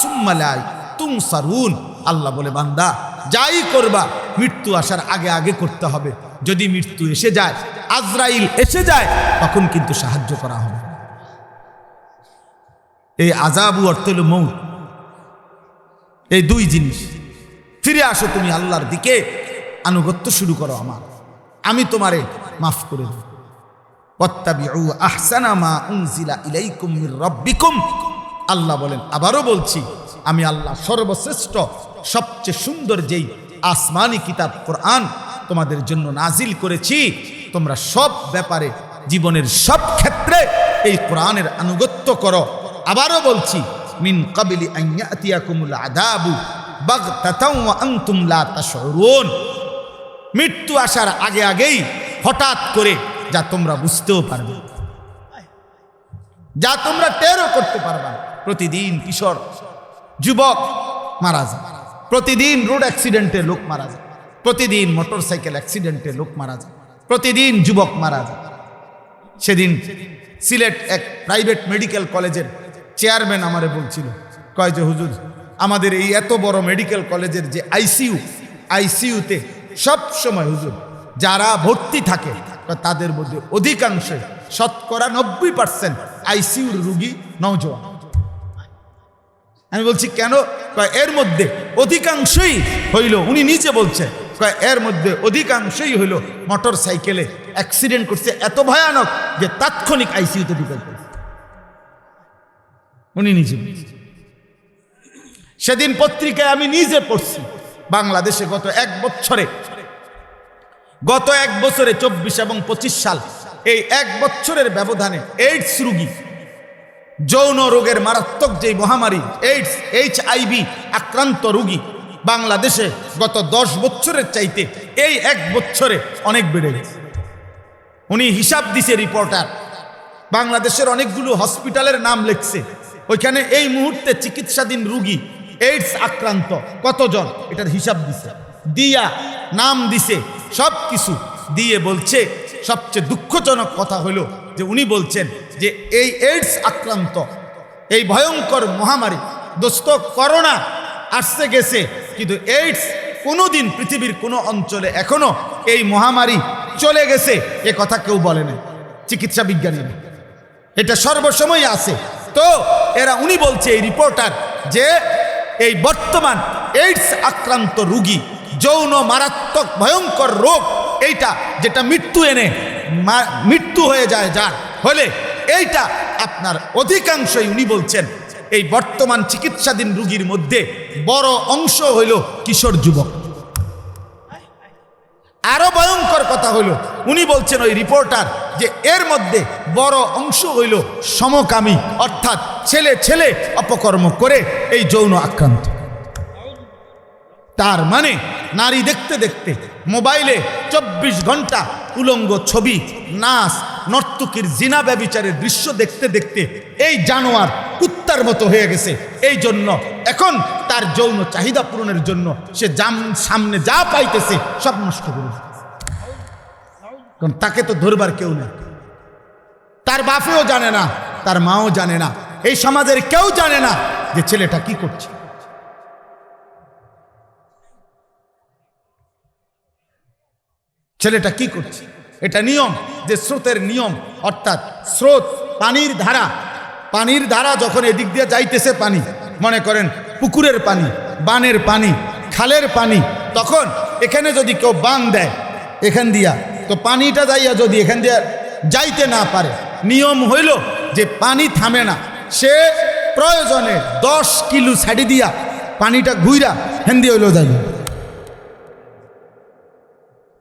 সুম্মা লা তুনসারুন, আল্লাহ বলে বান্দা যাই করবা মৃত্যু আসার আগে আগে করতে হবে। যদি মৃত্যু এসে যায়, আজরাইল এসে যায়, তখন কিন্তু সাহায্য করা হবে। এই আযাবু অর্থ হলো মৌত। এই 2 জিনিস। ফিরে আসো তুমি আল্লাহর দিকে, আনুগত্য শুরু করো আমার, আমি তোমারে মাফ করে দেব। ওয়াত্তাবিউ আহসানা মা উনজিলা ইলাইকুম মির রাব্বিকুম, আল্লাহ বলেন, আবারও বলছি, আমি আল্লাহ সর্বশ্রেষ্ঠ, সবচেয়ে সুন্দর যেই আসমানি কিতাব কোরআন তোমাদের জন্য নাজিল করেছি, তোমরা সব ব্যাপারে, জীবনের সব ক্ষেত্রে এই কোরআনের আনুগত্য করো। আবারও বলছি, মিন ক্বাবলি আন ইয়াতিয়াকুমুল আযাবু বাগতাতাও ওয়া আনতুম লা তাশউরুন, মৃত্যু আসার আগে আগেই, হঠাৎ করে, যা তোমরা বুঝতেও পারবে, যা তোমরা টেরও করতে পারবে। প্রতিদিন কিশোর যুবক মারা যায়, প্রতিদিন রোড অ্যাক্সিডেন্টে লোক মারা যায়, প্রতিদিন মোটরসাইকেল অ্যাক্সিডেন্টে লোক মারা যায়, প্রতিদিন যুবক মারা যায়। সেদিন সিলেট এক প্রাইভেট মেডিকেল কলেজের চেয়ারম্যান আমারে বলছিল, কয় যে হুজুর, আমাদের এই এত বড় মেডিকেল কলেজের যে আইসিইউতে সব সময় হুজুর যারা ভর্তি থাকে, তাদের মধ্যে অধিকাংশ, শতকরা 90% আইসিইউর রোগী নওজোয়ান। আমি বলছি কেন? এর মধ্যে অধিকাংশই হইল, উনি নিচে বলছে, এর মধ্যে অধিকাংশই হইল মোটর সাইকেলে অ্যাক্সিডেন্ট করছে, এত ভয়ানক যে তাৎক্ষণিক আইসিইউতে ঢুকে পড়ছে। উনি নিজে, সেদিন পত্রিকায় আমি নিজে পড়ছি, বাংলাদেশে গত এক বছরে 24 এবং 25 সাল, এই 1 বছরের ব্যবধানে এইডস রোগী, যৌন রোগের মারাত্মক যে মহামারী এইডস, HIV আক্রান্ত রোগী বাংলাদেশে গত 10 বছরের চাইতে এই 1 বছরে অনেক বেড়ে গেছে। উনি হিসাব দিছে, রিপোর্টার, বাংলাদেশের অনেকগুলো হসপিটালের নাম লিখছে, ওইখানে এই মুহূর্তে চিকিৎসাধীন রোগী এইডস আক্রান্ত কতজন, এটার হিসাব দিছে, দিয়া নাম দিছে, সব কিছু দিয়ে বলছে। সবচেয়ে দুঃখজনক কথা হলো যে উনি বলছেন যে এই এইডস আক্রান্ত, এই ভয়ঙ্কর মহামারী, দোস্ত, করোনা আসছে গেছে, কিন্তু এইডস কোনোদিন পৃথিবীর কোনো অঞ্চলে এখনো এই মহামারী চলে গেছে এ কথা কেউ বলে না, চিকিৎসা বিজ্ঞানীরা, এটা সর্বসময় আছে। তো উনি বলছে, এই রিপোর্টার, যে এই বর্তমান এইডস আক্রান্ত রোগী, যৌন মারাত্মক ভয়ঙ্কর রোগ, এইটা যেটা মৃত্যু এনে মৃত্যু হয়ে যায় যার হলে, এইটা আপনার অধিকাংশই, উনি বলছেন, এই বর্তমান চিকিৎসাধীন রোগীর মধ্যে বড় অংশ হইল কিশোর যুবক। আরো ভয়ঙ্কর কথা হলো, উনি বলছেন ওই রিপোর্টার যে এর মধ্যে বড় অংশ হইল সমকামী, অর্থাৎ ছেলে ছেলে অপকর্ম করে এই যৌন আক্রান্ত। তার মানে নারী দেখতে দেখতে মোবাইলে 24 ঘন্টা উলঙ্গ ছবি, নাচ, নর্তকীর জিনা ব্যভিচারের দৃশ্য দেখতে দেখতে এই জানোয়ার কুত্তার মতো হয়ে গেছে। এই জন্য এখন তার যৌন চাহিদা পূরণের জন্য সে সামনে যা পাইতেছে সব নষ্ট করে দিতেছে। কারণ তাকে তো ধরবার কেউ নেই, তার বাপেও জানে না, তার মাও জানে না, এই সমাজের কেউ জানে না যে ছেলেটা কি করছে। ছেলেটা কি করছে এটা নিয়ম, যে স্রোতের নিয়ম, অর্থাৎ স্রোত পানির ধারা যখন এদিক দিয়ে যাইতেছে, পানি মনে করেন পুকুরের পানি, বানের পানি, খালের পানি, তখন এখানে যদি কেউ বান দেয় এখান দিয়া, তো পানিটা যাইয়া যদি এখান দিয়া যাইতে না পারে, নিয়ম হইল যে পানি থামে না, সে প্রয়োজনে 10 কিলো ছাড়ি দিয়া পানিটা ঘুইরা হেন দিয়ে হইলেও যাইবে।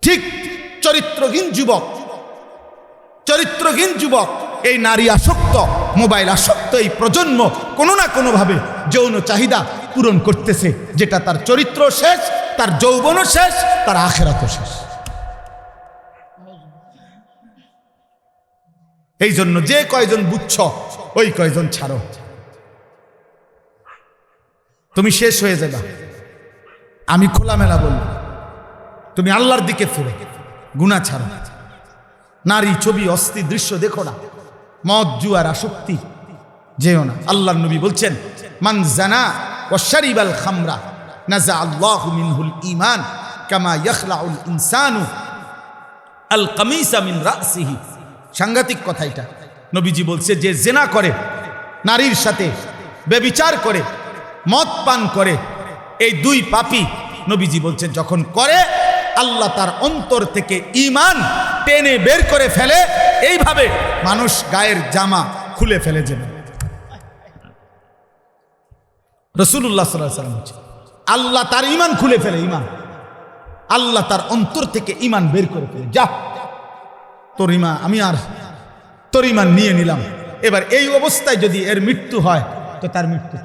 ঠিক চরিত্রহীন যুবক এই নারী আসক্ত, মোবাইল আসক্ত এই প্রজন্ম কোনো না কোনোভাবে যৌন চাহিদা পূরণ করতেছে, যেটা তার চরিত্র শেষ, তার যৌবনও শেষ, তার আখিরাতও শেষ। এই জন্য যে কয়জন বুঝছ ওই কয়জন ছাড়ো, তুমি শেষ হয়ে যাবে। আমি খোলামেলা বলব, তুমি আল্লাহর দিকে ফিরে গুনাহ ছাড়ো, নারী ছবি অস্থির দৃশ্য দেখো না, মদ জুয়ার আসক্তি যেও না। আল্লাহর নবী বলছেন, মান জানা ওয়া শারিবাল খামরা নাজা আল্লাহু মিনহুল ঈমান কামা ইয়াখলাউল ইনসানু আল কামিসা মিন রাসিহি। সাংঘাতিক কথা এটা। নবীজি বলছে, যে জেনা করে, নারীর সাথে ব্যভিচার করে, মদ পান করে, এই দুই পাপী নবীজি বলছেন যখন করে, আল্লাহ তার অন্তর থেকে ঈমান টেনে বের করে ফেলে, এইভাবে মানুষ গায়ের জামা খুলে ফেলে যাবে। রাসূলুল্লাহ সাল্লাল্লাহু আলাইহি ওয়াসাল্লাম বলছেন, আল্লাহ তার ঈমান খুলে ফেলে, ঈমান, আল্লাহ তার অন্তর থেকে ঈমান বের করে ফেলে। যা তোর ঈমান, আমি আর তোর ঈমান নিয়ে নিলাম। এবার এই অবস্থায় যদি এর মৃত্যু হয় তো তার মৃত্যু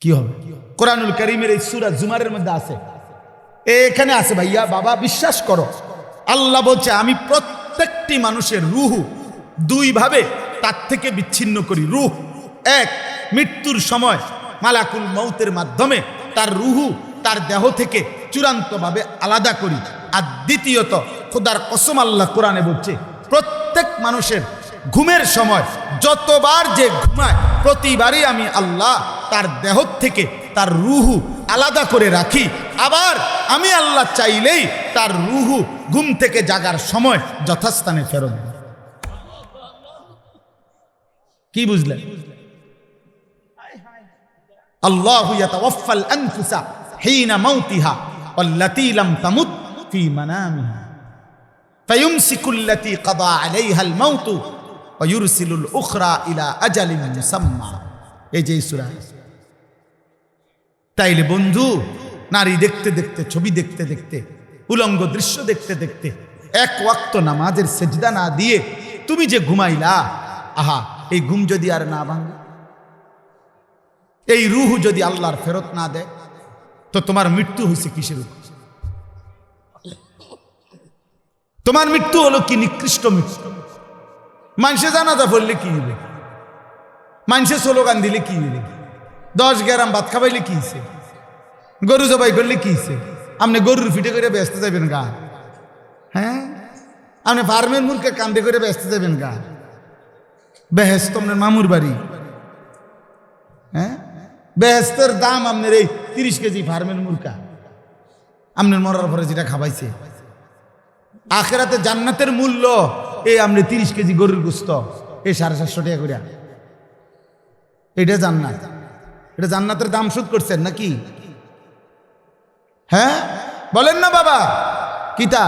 কি হবে? কি হবে? কোরআনুল কারীমের এই সূরা জুমারের মধ্যে আছে, এখানে আছে ভাইয়া বাবা, বিশ্বাস করো, আল্লাহ বলছে আমি প্রত্যেকটি মানুষের রূহ দুই ভাবে তার থেকে বিচ্ছিন্ন করি। রূহ এক, মৃত্যুর সময় মালাকুল মউতের মাধ্যমে তার রূহ তার দেহ থেকে চূড়ান্তভাবে আলাদা করি। আর দ্বিতীয়ত, খোদার কসম আল্লাহ কোরআনে বলছে, প্রত্যেক মানুষের ঘুমের সময় যতবার যে ঘুমায় প্রতিবারই আমি আল্লাহ তার দেহ থেকে তার রূহ আলাদা করে রাখি। আবার আমি আল্লাহ চাইলেই তার রূহ ঘুম থেকে জাগার সময় যথাস্থানে ফেরত দেব। কি বুঝলেন? আল্লাহু ইয়াতাওয়াফাল আনফুসা হিনা মাউতিহা ওয়াল্লাতী লাম তামুত ফি মানামিহা ফায়ুমসিকুল্লাতী কাদা আলাইহাল মাউতু ওয়া ইউরসিলুল উখরা ইলা আজালিন মুসাম্মা। এই যে সূরা। তাইলে বন্ধু, নারী দেখতে দেখতে, ছবি দেখতে দেখতে, উলঙ্গ দৃশ্য দেখতে দেখতে, এক ওয়াক্ত নামাজের সেজদা না দিয়ে তুমি যে ঘুমাইলা, আহা, এই ঘুম যদি আর না ভাঙে, এই রূহ যদি আল্লাহর ফেরত না দেয়, তো তোমার মৃত্যু হয়েছে কিসের উপর? তোমার মৃত্যু হলো কি নিকৃষ্ট মৃত্যু। মানুষে জানাজা পড়লে কি হবে? মানুষে স্লোগান দিলে কি হবে? 10 গ্রাম ভাত খাবাইলে কি হয়েছে? গরু জবাই করলে কি হয়েছে? আপনি গরুর ফিটে করে ব্যস্ত যাবেন গা? হ্যাঁ, আপনি ফার্মের মুরকে কান্দে করে ব্যস্ত যাবেন গা? বেহেস্ত আপনার মামুর বাড়ি। হ্যাঁ, বেহেস্তের দাম আপনার এই 30 কেজি ফার্মের মুরকা আপনার মরার পরে যেটা খাবাইছে। আখেরাতে জান্নাতের মূল্য এই আপনি 30 কেজি গরুর গোস্ত, এই 750 টাকা করে। এটা জান্নাত, এটা জান্নাতের দাম শোধ করছেন নাকি? হ্যাঁ বলেন না বাবা, কিতা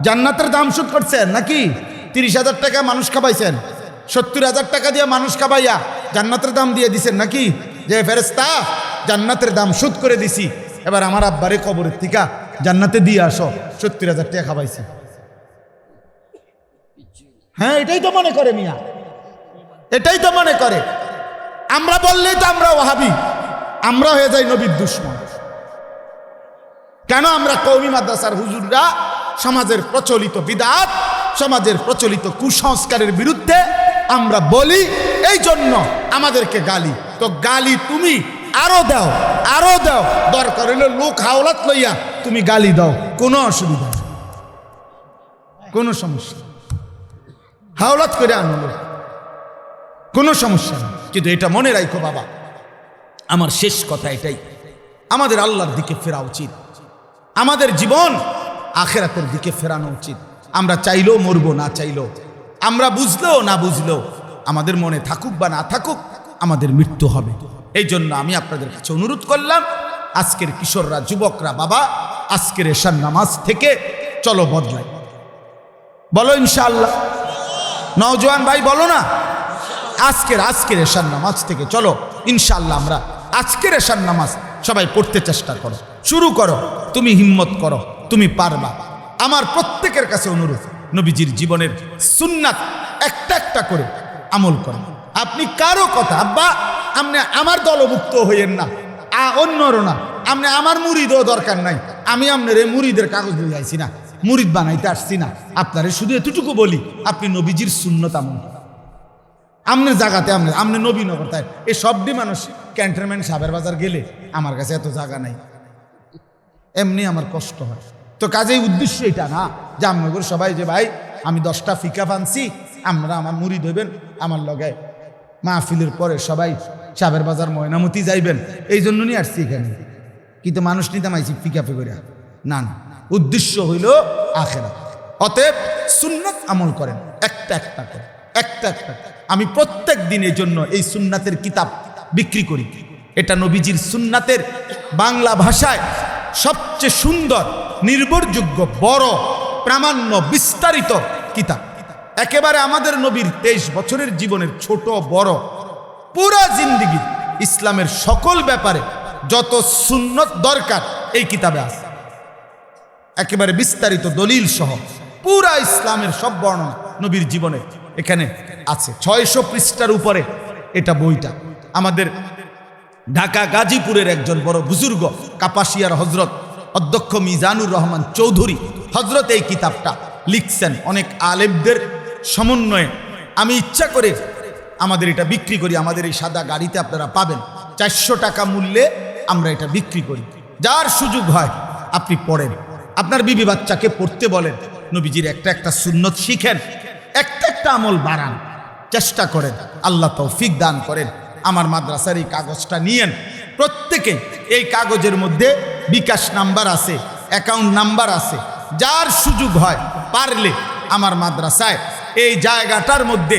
জান্নাতের দাম শোধ করছেন নাকি? 30,000 টাকা মানুষ খাবাইছেন, 70,000 টাকা দিয়ে মানুষ খাবাইয়া জান্নাতের দাম দিয়ে দিছেন নাকি, যে ফেরেশতা জান্নাতের দাম শোধ করে দিছি, এবার আমার আব্বারে কবরের থেকে জান্নাতে দিয়ে আসো, 70,000 টাকা খাবাইছি। হ্যাঁ, এটাই তো মনে করে মিয়া, এটাই তো মনে করে। আমরা বললেই তো আমরা ওয়াহাবি, আমরা হয়ে যাই নবীর দুশমন। কেন? আমরা কওমি মাদ্রাসার হুজুররা সমাজের প্রচলিত বিদআত, সমাজের প্রচলিত কুসংস্কারের বিরুদ্ধে আমরা বলি, এই জন্য আমাদেরকে গালি। তো গালি তুমি আরো দাও, আরো দাও, দরকার হইলে লোক হাওলাত লইয়া তুমি গালি দাও, কোনো অসুবিধা নেই, কোনো সমস্যা নেই। হাওলাত করে আনলো, কোনো সমস্যা নেই। কিন্তু এটা মনে রাখো বাবা, আমার শেষ কথা এটাই, আমাদের আল্লাহর দিকে ফেরা উচিত, আমাদের জীবন আখিরাতের দিকে ফেরানো উচিত। আমরা চাইলেও মরবো, না চাইলেও, আমরা বুঝলেও না বুঝলেও, আমাদের মনে থাকুক বা না থাকুক, আমাদের মৃত্যু হবে। এই জন্য আমি আপনাদের কাছে অনুরোধ করলাম, আজকের কিশোররা, যুবকরা, বাবা আজকের এশার নামাজ থেকে চলো বদলাই, বলো ইনশাআল্লাহ। নওজোয়ান ভাই বলো না, আজকের এশার নামাজ থেকে চলো ইনশাআল্লাহ। আমরা আজকের এশার নামাজ সবাই পড়তে চেষ্টা করো, শুরু করো, তুমি হিম্মত করো, তুমি পারবা। আমার প্রত্যেকের কাছে অনুরোধ, নবীজির জীবনের সুন্নাত একটা একটা করে আমল করো। আপনি কারো কথা, আব্বা আপনি আমার দলভুক্ত হইয়েন না, অন্যরও না, আপনি আমার মুরিদও দরকার নাই, আমি আপনার এই মুরিদের কাগজ দিয়ে আইছি না, মুরিদ বানাইতে আসছি না, আপনারে শুধু এতটুকু বলি, আপনি নবীজির সুন্নত আমল করেন। আমনের জায়গাতে আপনি নবীনগর, তাই এই সবটি মানুষ ক্যান্টনমেন্ট সাবের বাজার গেলে আমার কাছে এত জায়গা নাই, এমনি আমার কষ্ট হয়। তো কাজেই উদ্দেশ্য এটা না যে আমনগর সবাই যে ভাই আমি 10টা ফিকা ফানছি, আমরা আমার মুরিদ হইবেন, আমার লগে মাহফিলের পরে সবাই সাবের বাজার ময়নামতি যাইবেন, এই জন্য নিয়ে আসছি এখানে। কিন্তু মানুষ নিতাম আইছি ফিকা ফিকরিয়া, না না, উদ্দেশ্য হইল আখিরাত। অতএব সুন্নাত আমল করেন, একটা একটা করে, একটা একটা। আমি প্রত্যেক দিনের জন্য এই সুন্নাতের কিতাব বিক্রি করি। এটা নবীজির সুন্নাতের বাংলা ভাষায় সবচেয়ে সুন্দর, নির্ভরযোগ্য, বড়, প্রামাণ্য, বিস্তারিত কিতাব। একেবারে আমাদের নবীর 23 বছরের জীবনের ছোট বড় পুরা জিন্দেগি ইসলামের সকল ব্যাপারে যত সুন্নত দরকার এই কিতাবে আছে, একেবারে বিস্তারিত দলিল সহ পুরা ইসলামের সব বর্ণনা নবীর জীবনে এখানে আছে। 600 পৃষ্ঠার উপরে এটা বইটা। আমাদের ঢাকা গাজীপুরের একজন বড় বুজুর্গ, কাপাসিয়ার হজরত অধ্যক্ষ মিজানুর রহমান চৌধুরী হজরত এই কিতাবটা লিখছেন অনেক আলেমদের সমন্বয়ে। আমি ইচ্ছা করে আমাদের এটা বিক্রি করি, আমাদের এই সাদা গাড়িতে আপনারা পাবেন, 400 টাকা মূল্যে আমরা এটা বিক্রি করি। যার সুযোগ হয় আপনি পড়েন, আপনার বিবি বাচ্চাকে পড়তে বলেন, নবীজির একটা একটা সুন্নত শিখেন, একটা একটা আমল বাড়ান, চেষ্টা করেন, আল্লাহ তৌফিক দান করেন। আমার মাদ্রাসার এই কাগজটা নিয়েন প্রত্যেকে, এই কাগজের মধ্যে বিকাশ নাম্বার আছে, অ্যাকাউন্ট নাম্বার আছে, যার সুযোগ হয় পারলে আমার মাদ্রাসায় এই জায়গাটার মধ্যে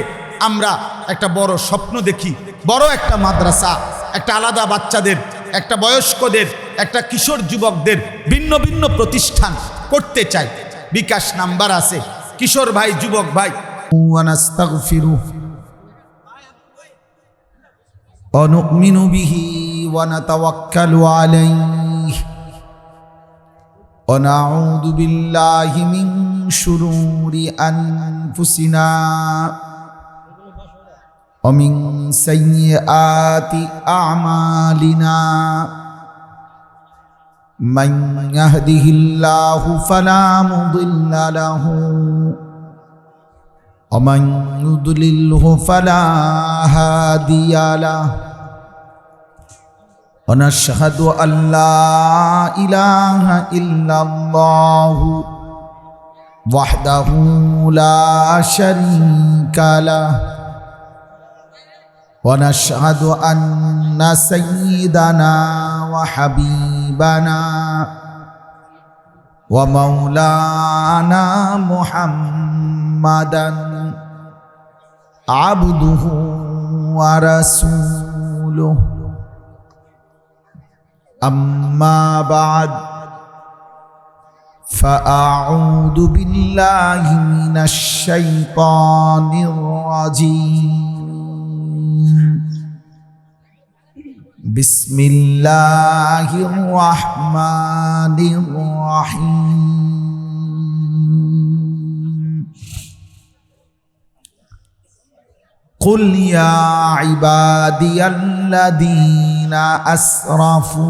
আমরা একটা বড় স্বপ্ন দেখি, বড় একটা মাদ্রাসা, একটা আলাদা বাচ্চাদের, একটা বয়স্কদের, একটা কিশোর যুবকদের ভিন্ন ভিন্ন প্রতিষ্ঠান করতে চাই। বিকাশ নাম্বার আছে, কিশোর ভাই, যুবক ভাই। ونؤمن به ونتوكل عليه ونعوذ بالله من شرور أنفسنا ومن سيئات أعمالنا من يهده الله فلا مضل له ومن يضلله فلا هادي له ونشهد أن لا إله إلا الله وحده لا شريك له ونشهد أن سيدنا وحبيبنا ومولانا محمدا عبده ورسوله أما بعد فأعوذ بالله من الشيطان الرجيم বিসমিল্লাহির রহমানির রহিম কুল ইয়া ইবাদিয়াল্লাযীনা আসরাফু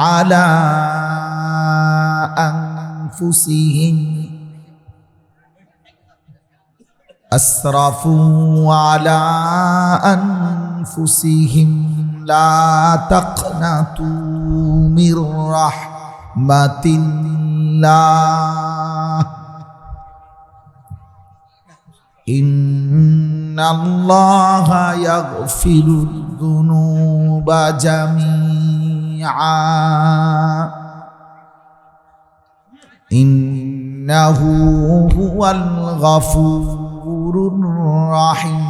আলা আনফুসিহিম লা তাকনাতু মির রাহমাতিল্লাহ ইন্নাল্লাহা ইয়াগফিরুয যুনুবা জামিআ ইন্নাহু হুয়াল গফুরুর রাহিম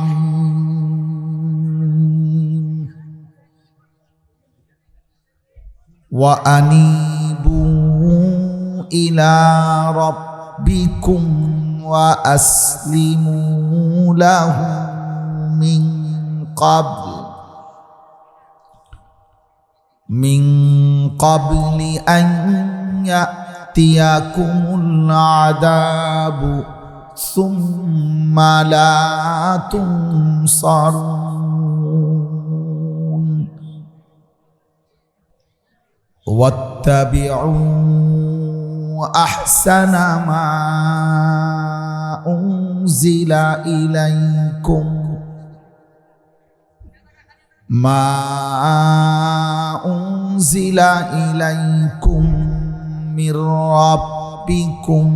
ওয়া আনিবু ইলা রাব্বিকুম ওয়া আসলিমু লাহু মিন ক্বাবলি আন ইয়াতিয়াকুমুল আযাবু সুম্মা লা তুনসারুন واتبعوا أحسن ما أنزل إليكم من ربكم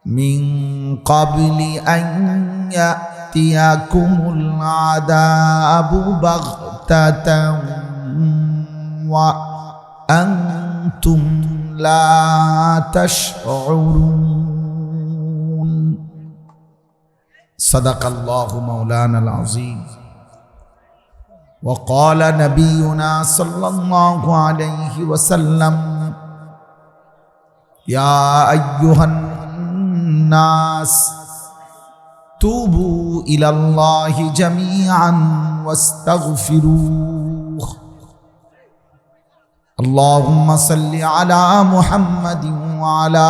من قبل أن يأتيكم العذاب بغتة وأنتم لا تشعرون صدق الله مولانا العظيم وقال نبينا صلى الله عليه وسلم يا أيها الناس توبوا إلى الله جميعا واستغفروه اللهم صل على محمد وعلى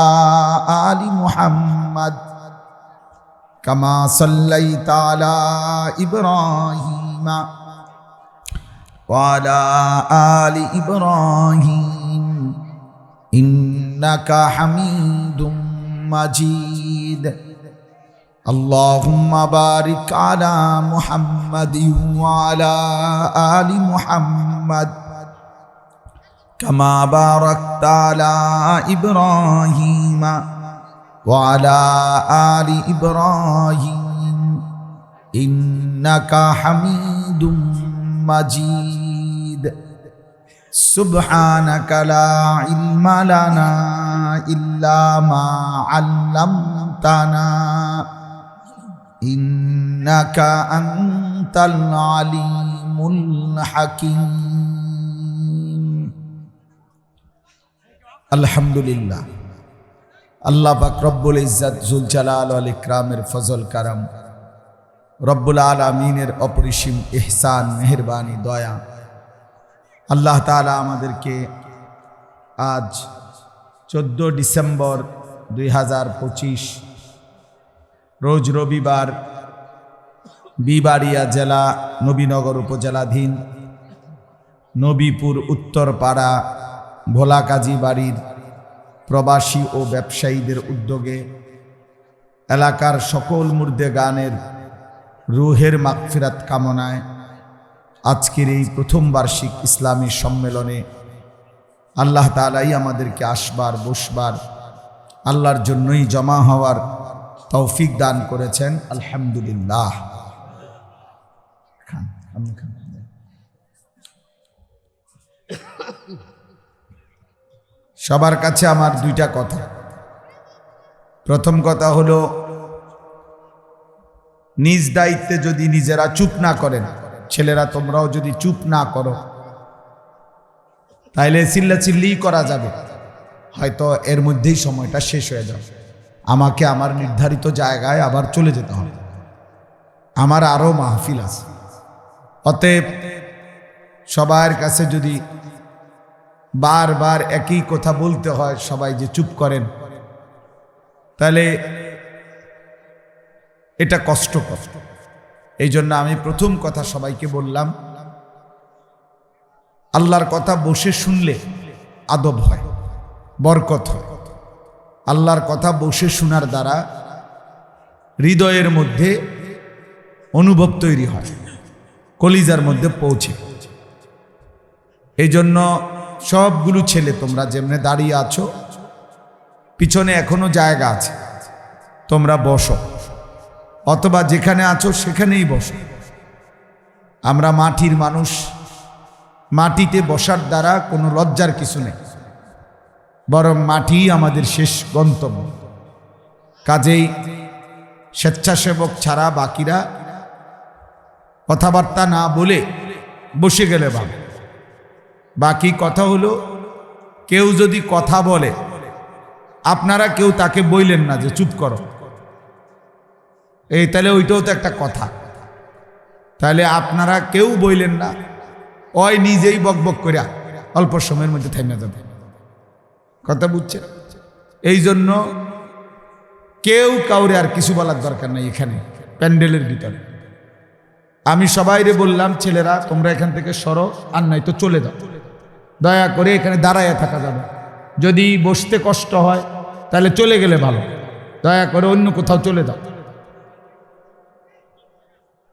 آل محمد كما صليت على إبراهيم وعلى آل إبراهيم إنك حميد مجيد اللهم بارك على محمد وعلى آل محمد كما باركت على إبراهيم وعلى آل إبراهيم إنك حميد مجيد سبحانك لا علم لنا إلا ما علمتنا إنك أنت العليم الحكيم الحمد لله আল্লাহ পাক রব্বুল ইজ্জত জুল জালাল ওয়াল ইকরামের ফজল কারাম রব্বুল আলামিনের অপরিসীম ইহসান মেহেরবানি দয়া আল্লাহ তাআলা আমাদেরকে আজ 14 ডিসেম্বর 2025 রোজ রবিবার বিবাড়িয়া জেলা নবীনগর উপজেলাধীন নবীপুর উত্তরপাড়া ভোলা কাজী বাড়ির প্রবাসী ও ব্যবসায়ীদের উদ্যোগে এলাকার সকল মুর্দে গানের রুহের মাগফিরাত কামনায় আজকের এই প্রথম বার্ষিক ইসলামী সম্মেলনে আল্লাহ তাআলাই আমাদেরকে আসবার বসবার আল্লাহর জন্যই জমা হওয়ার তৌফিক দান করেছেন আলহামদুলিল্লাহ। সবার কাছে আমার দুইটা কথা। প্রথম কথা হলো, নিজ দায়িত্বে যদি নিজেরা চুপ না করেন, ছেলেরা তোমরাও যদি চুপ না করো, তাইলে চিল্লাচিল্লি করা যাবে, হয়তো এর মধ্যেই সময়টা শেষ হয়ে যাবে। আমাকে আমার নির্ধারিত জায়গায় আবার চলে যেতে হবে। আমার আরও মাহফিল আছে। অতএব সবার কাছে যদি বারবার একই কথা বলতে হয়, সবাই যে চুপ করেন, তাহলে এটা কষ্টকর। এই জন্য আমি প্রথম কথা সবাইকে বললাম, আল্লাহর কথা বসে শুনলে আদব হয়, বরকত হয়। আল্লাহর কথা বসে শোনার দ্বারা হৃদয়ের মধ্যে অনুভব তৈরি হয়, কলিজার মধ্যে পৌঁছে। এই জন্য সবগুলো ছেলে তোমরা যেমনে দাঁড়িয়ে আছো, পিছনে এখনো জায়গা আছে, তোমরা বসো, অথবা যেখানে আছো সেখানেই বসো। আমরা মাটির মানুষ, মাটিতে বসার দ্বারা কোনো লজ্জার কিছু নেই, বরং মাটি আমাদের শেষ গন্তব্য। কাজেই স্বেচ্ছাসেবক ছাড়া বাকিরা কথাবার্তা না বলে বসে গেলে ভালো। বাকি কথা হলো, কেউ যদি কথা বলে আপনারা কেউ তাকে বললেন না যে চুপ করো, এই তাহলে ওইটাও তো একটা কথা। তাহলে আপনারা কেউ বললেন না, ওই নিজেই বকবক করে অল্প সময়ের মধ্যে থেমে যাবে। কথা বুঝছেন? এই জন্য কেউ কাউরে আর কিছু বলার দরকার নাই। এখানে প্যান্ডেলের ভিতরে আমি সবাইরে বললাম, ছেলেরা তোমরা এখান থেকে সরো, আর নাই তো চলে যাও। দয়া করে এখানে দাঁড়াইয়া থাকা যাবে, যদি বসতে কষ্ট হয় তাহলে চলে গেলে ভালো। দয়া করে অন্য কোথাও চলে যাও,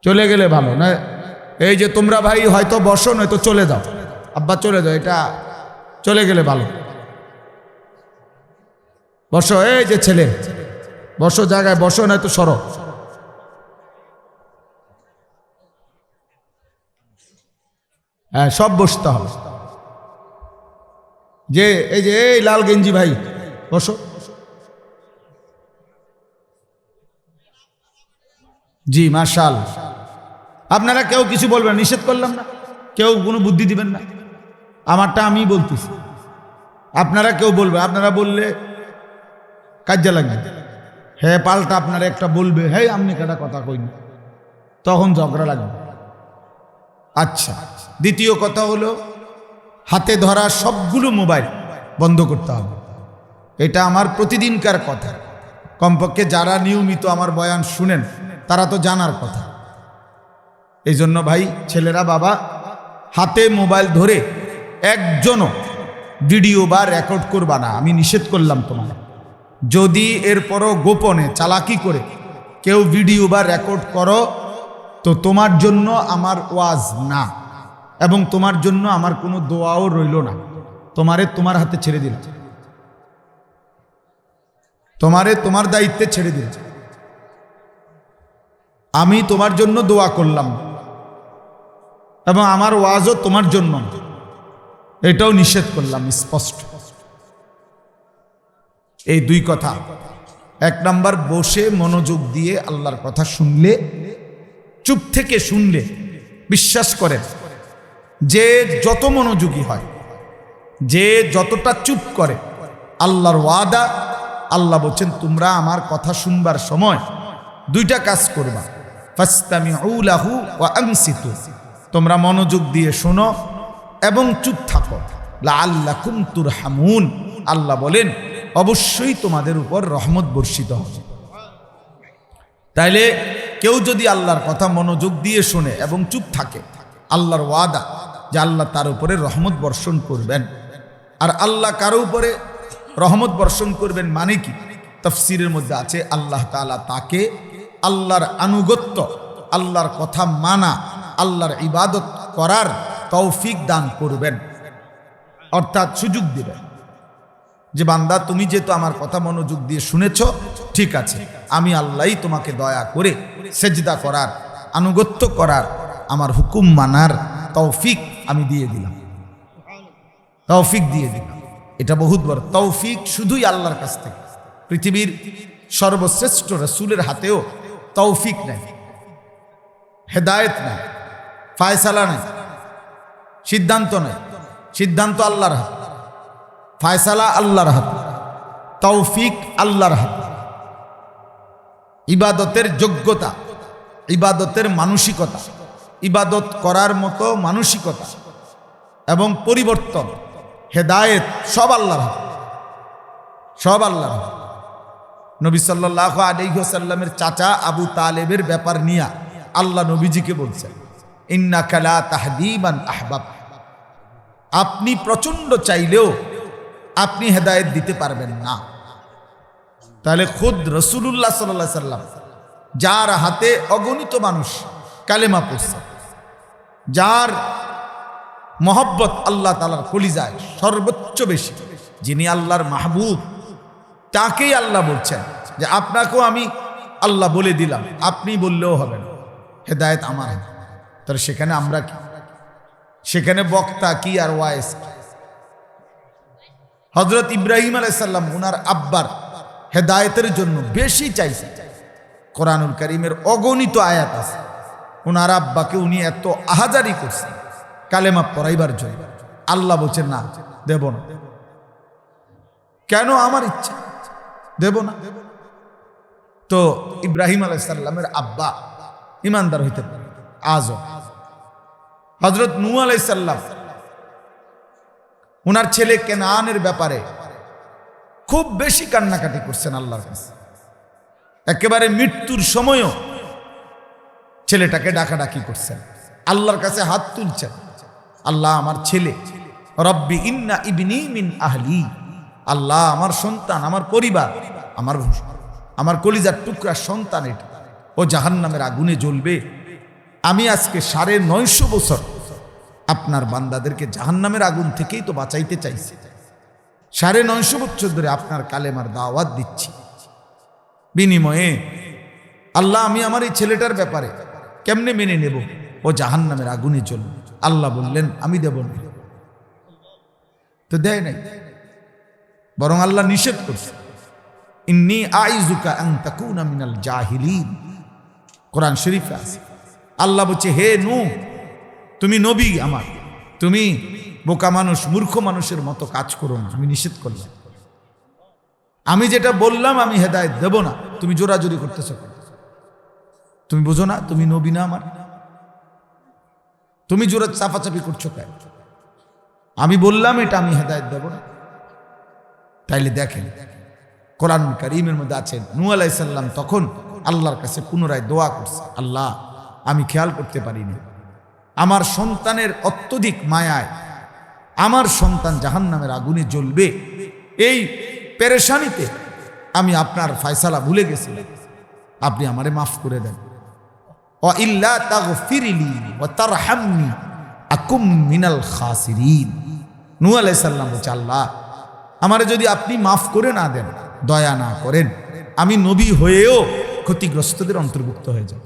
চলে গেলে ভালো না। এই যে তোমরা ভাই হয়তো বসো, নয়তো চলে যাও, আব্বা চলে যাও, এটা চলে গেলে ভালো। বসো, এই যে ছেলে বসো, জায়গায় বসো, নয়তো সরো। হ্যাঁ, সব বসতে হবে। যে এই যে এই লাল গেঞ্জি ভাই বসো। জি মাশাল। আপনারা কেউ কিছু বলবেন, নিষেধ করলাম না, কেউ কোনো বুদ্ধি দিবেন না, আমারটা আমি বলতেছি। আপনারা কেউ বলবে, আপনারা বললে কাজে লাগবে। হ্যাঁ, পাল্টা আপনারা একটা বলবে, হ্যাঁ আপনি কেটা কথা কইনি, তখন ঝগড়া লাগবে। আচ্ছা, দ্বিতীয় কথা হলো, হাতে ধরা সবগুলো মোবাইল বন্ধ করতে হবে। এটা আমার প্রতিদিনকার কথা। কমপক্ষে যারা নিয়মিত আমার বয়ান শুনেন তারা তো জানার কথা। এই জন্য ভাই, ছেলেরা, বাবা, হাতে মোবাইল ধরে একজনও ভিডিও বা রেকর্ড করবা না, আমি নিষেধ করলাম তোমার। যদি এরপরও গোপনে চালাকি করে কেউ ভিডিও বা রেকর্ড করো, তো তোমার জন্য আমার ওয়াজ না, এবং তোমার জন্য আমার কোনো দোয়াও রইল না। তোমারে তোমার হাতে ছেড়ে দিলাম, তোমারে তোমার দায়িত্বে ছেড়ে দিলাম। আমি তোমার জন্য দোয়া করলাম, এবং আমার ওয়াজও তোমার জন্য, এটাও নিষেধ করলাম স্পষ্ট। এই দুই কথা। এক নাম্বার, বসে মনোযোগ দিয়ে আল্লাহর কথা শুনলে, চুপ থেকে শুনলে, বিশ্বাস করেন যে যত মনোযোগী হয়, যে যতটা চুপ করে, আল্লাহর ওয়াদা, আল্লাহ বলছেন তোমরা আমার কথা শুনবার সময় দুইটা কাজ করবা, ফাসতামিউ লাহু ওয়া আনসিতু, তোমরা মনোযোগ দিয়ে শোনো এবং চুপ থাকো, লাআল্লাকুম তুরহামুন, আল্লাহ বলেন অবশ্যই তোমাদের উপর রহমত বর্ষিত হবে। তাইলে কেউ যদি আল্লাহর কথা মনোযোগ দিয়ে শোনে এবং চুপ থাকে, আল্লাহর ওয়াদা যে আল্লাহ তার উপরে রহমত বর্ষণ করবেন। আর আল্লাহ কারো উপরে রহমত বর্ষণ করবেন মানে কি? তাফসীরের মধ্যে আছে, আল্লাহ তাআলা তাকে আল্লাহর আনুগত্য, আল্লাহর কথা মানা, আল্লাহর ইবাদত করার তৌফিক দান করবেন, অর্থাৎ সুযোগ দিবেন যে বান্দা, তুমি যেহেতু আমার কথা মনোযোগ দিয়ে শুনেছ, ঠিক আছে, আমি আল্লাহই তোমাকে দয়া করে সেজদা করার, আনুগত্য করার, আমার হুকুম মানার তৌফিক আমি দিয়ে দিলাম, তৌফিক দিয়ে দিলাম। এটা বহুত বড় তৌফিক, শুধুই আল্লাহর কাছ থেকে। পৃথিবীর সর্বশ্রেষ্ঠ রাসূলের হাতেও তৌফিক নাই, হেদায়েত নাই, ফায়সালা নাই, সিদ্ধান্ত নাই। সিদ্ধান্ত আল্লাহর হাতে, ফায়সালা আল্লাহর হাতে, তৌফিক আল্লাহর হাতে, ইবাদতের যোগ্যতা ইবাদতের মানসিকতা, ইবাদত করার মতো মানসিকতা এবং পরিবর্তন, হেদায়েত সব আল্লাহর হাতে, সব আল্লাহর হাতে। নবী সাল্লাল্লাহু আলাইহি ওয়াসাল্লামের চাচা আবু তালেবের ব্যাপার নিয়ে আল্লাহ নবীজিকে বলছেন, ইন্নাকা লা তাহদি মান আহবাব, আপনি প্রচন্ড চাইলেও আপনি হেদায়েত দিতে পারবেন না। তাহলে খুদ রাসূলুল্লাহ সাল্লাল্লাহু আলাইহি সাল্লাম, যার হাতে অগণিত মানুষ কালেমা পড়ছে, যার মহব্বত আল্লাহ তাআলার কলিজায় সর্বোচ্চ বেশি, যিনি আল্লাহর মাহবুব, তাকেই আল্লাহ বলছেন যে আপনাকেও আমি আল্লাহ বলে দিলাম, আপনি বললেও হবে না, হেদায়েত আমার হাতে। তাহলে সেখানে আমরা কি? সেখানে বক্তা কি আর ওয়াইজ? হযরত ইব্রাহিম আলাইহিস সালাম ওনার আব্বার হেদায়েতের জন্য বেশি চাইছে। কোরআনুল কারীমের অগণিত আয়াত আছে, ওনার আব্বাকে উনি এত আহাজারি করছেন কালেমা পড়াইবার জন্য। আল্লাহ বলছেন না, দেব না। কেন? আমার ইচ্ছা, দেব না। তো ইব্রাহিম আলাইহিস সালামের আব্বা ইমানদার হইতে পারে আজও। হযরত নূহ আলাইহিস সালাম ওনার ছেলে কেনানের ব্যাপারে খুব বেশি কান্নাকাটি করছেন আল্লাহর কাছে। একেবারে মৃত্যুর সময়ও ছেলেটাকে ডাকাডাকি করছেন, আল্লাহর কাছে হাত তুলছেন, আল্লাহ আমার ছেলে, রব্বি ইন্না ইবনি মিন আহলি, আল্লাহ আমার সন্তান, আমার পরিবার, আমার কলিজার টুকরা সন্তান, এটা ও জাহান্নামের আগুনে জ্বলবে। আমি আজকে 950 বছর আপনার বান্দাদেরকে জাহান্নামের আগুন থেকেই তো বাঁচাইতে চাইছি। 950 বছর ধরে আপনার কালেমার দাওয়াত দিচ্ছি, বিনিময়ে আল্লাহ আমি আমার এই ছেলেটার ব্যাপারে কেমনে মেনে নেব? ও জাহান্নামের আগুনে জ্বলবে। আল্লাহ বললেন আমি দেব না। তো দেয় নাই, বরং আল্লাহ নিষেধ করছে, ইন্নী আইযুকা আন তাকুনা মিনাল জাহিলিন। কোরআন শরীফে আছে, আল্লাহ বলছে, হে নূহ, তুমি নবী আমার, তুমি বোকা মানুষ, মূর্খ মানুষের মতো কাজ করো না, আমি নিষেধ করলাম। আমি যেটা বললাম আমি হেদায়েত দেব না, তুমি জোরাজোরি করতেছো, তুমি বুঝো না তুমি নবী না আমার, তুমি জোরা চাপাচাপি করছো কেন? আমি বললাম এটা আমি হেদায়েত দেব না। তাইলে দেখেন কোরআন কারীমের মধ্যে আছেন নূহ আলাইহিস সালাম তখন আল্লাহর কাছে পুনরায় দোয়া করছে, আল্লাহ আমি খেয়াল করতে পারিনি, আমার সন্তানের অত্যধিক মায়ায় আমার সন্তান জাহান্নামের আগুনে জ্বলবে, এই পেরেশানিতে আমি আপনার ফয়সালা ভুলে গেছিলাম, আপনি আমারে মাফ করে দেন। ওয়া ইল্লা তাগফিরলি ওয়া তারহামনি আকুম মিনাল খাসিরিন। নূহ আলাইহিস সালাম বলছে, আল্লাহ আমারে যদি আপনি মাফ করে না দেন, দয়া না করেন, আমি নবী হয়েও ক্ষতিগ্রস্তদের অন্তর্ভুক্ত হয়ে যাব।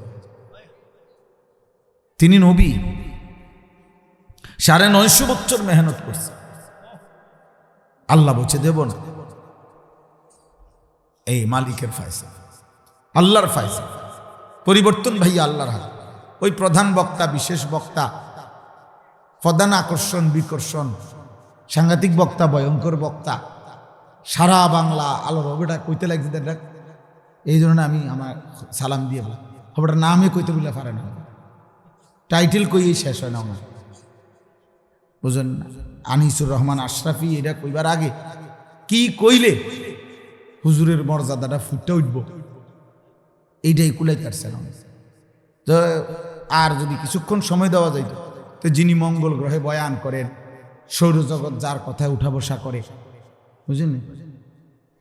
তিনি নবী, 950 বছর মেহনত করছে, আল্লাহ বলছে দেব না। এই মালিকের ফয়সালা, আল্লাহর ফয়সালা, পরিবর্তন ভাইয়া আল্লাহর হাতে। ওই প্রধান বক্তা, বিশেষ বক্তা, প্রধান আকর্ষণ বিকর্ষণ, সাংঘাতিক বক্তা, ভয়ঙ্কর বক্তা, সারা বাংলা আলোর হবেটা কইতে লাগছে দেখ, এই জন্য আমি আমার সালাম দিয়ে বলি, হবেটা নামে কইতে বললে পারে না, টাইটেল কইয়েই শেষ হয় না আমার, বুঝলেন না? আনিসুর রহমান আশরাফি এটা কইবার আগে কি কইলে হুজুরের মর্যাদাটা ফুটে উঠব, এইটাই কুলাই কাটছে না। তো আর যদি কিছুক্ষণ সময় দেওয়া যাইত, তো যিনি মঙ্গল গ্রহে বয়ান করেন, সৌরজগৎ যার কথায় উঠা বসা করে, বুঝলেন?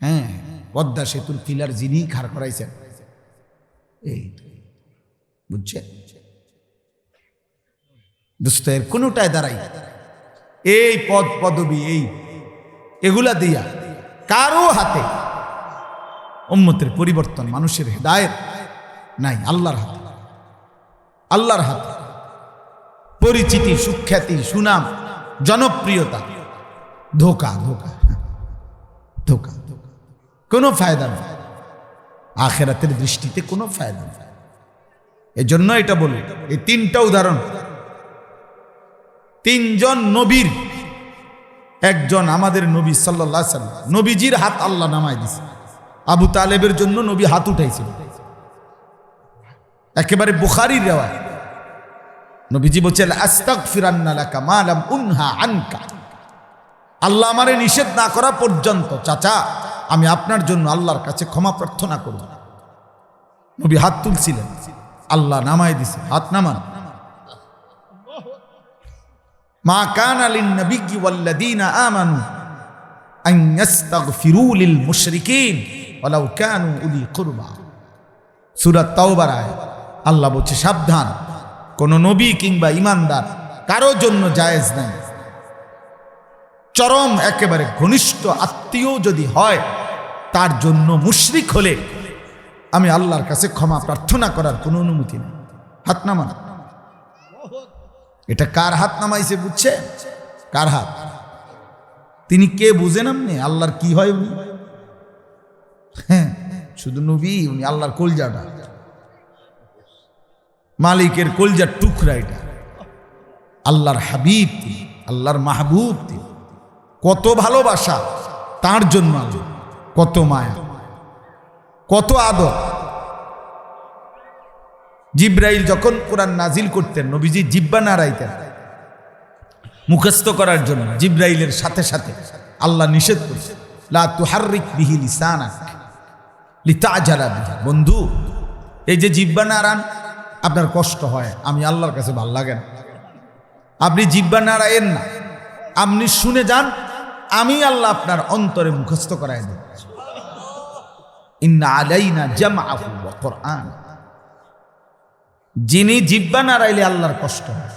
হ্যাঁ, পদ্মা সেতুর পিলার যিনি খাড় করাইছেন, এই বুঝছেন দোস্ত, এর কোনোটায় দাঁড়াই এই পদ পদবী এগুলা দিয়া কারো হাতে উম্মতের পরিবর্তন, মানুষের হেদায়েত নাই, আল্লাহর হাতে। আল্লাহর হাতে পরিচিতি, সুখ্যাতি, সুনাম, জনপ্রিয়তা, ধোকা ধোকা ধোকা, কোনো ফায়দা নেই, আখিরাতের দৃষ্টিতে কোনো ফায়দা নেই। এজন্য এটা বলি, এই 3টা উদাহরণ, 3 জন নবীর, একজন আমাদের নবী সাল্লাল্লাহু আলাইহি সাল্লাম, নবীজির হাত আল্লাহ নামায় দিছে। আবু তালেবের জন্য নবী হাত উঠাইছিল, একেবারে বুখারীর রিওয়ায়াত। নবীজি বলছেন আস্তাগফিরান্না লাকা মা লাম উনহা আনকা, আল্লাহ আমারে নিষেধ না করা পর্যন্ত চাচা আমি আপনার জন্য আল্লাহর কাছে ক্ষমা প্রার্থনা করব। নবী হাত তুলছিলেন, আল্লাহ নামায় দিছে, হাত নামান। মা কানা লিন নাবিয়্যি ওয়াল্লাযীনা আমানু আন ইস্তাগফিরু লিল মুশরিকিন ওয়ালাউ কানু উলি কুরবা। সূরা তাওবার আয়াত। আল্লাহ বলছে সাবধান, কোন নবী কিংবা ঈমানদার কারো জন্য জায়েজ নাই, চরম একেবারে ঘনিষ্ঠ আত্মীয় যদি হয় তার জন্য মুশরিক হলে আমি আল্লাহর কাছে ক্ষমা প্রার্থনা করার কোনো অনুমতি নেই। হাত নামান। এটা কার হাত নামাইছে বুঝছে? কার হাত? তিনি কে বুঝেন আপনি? আল্লাহর কি হয় উনি? হ্যাঁ, শুধু নবী, উনি আল্লাহর কলজাটা, মালিকের কলজার টুকরা। এটা আল্লাহর হাবিব তিনি, আল্লাহর মাহবুব তিনি। কত ভালোবাসা তার জন্য, কত মায়া, কত আদর। জিব্রাইল যখন কোরআন নাজিল করতেন, নবীজি জিব্বা নাড়াইতেন মুখস্থ করার জন্য। জিব্রাইলের সাথে সাথে আল্লাহ নিষেধ করছেন, লা তুহাররিক বিহি লিসানাক লিতাজালা বিহি। বন্ধু, এই যে জিব্বা নাড়ান আপনার কষ্ট হয়, আমি আল্লাহর কাছে ভাল লাগে না। আপনি জিব্বা নাড়ায়েন না, আপনি শুনে যান, আমি আল্লাহ আপনার অন্তরে মুখস্থ করায় দেব। ইন্না আলাইনা জামআহু ওয়া কুরআন। যিনি জিব্বা নাড়াইলে আল্লাহর কষ্ট হয়,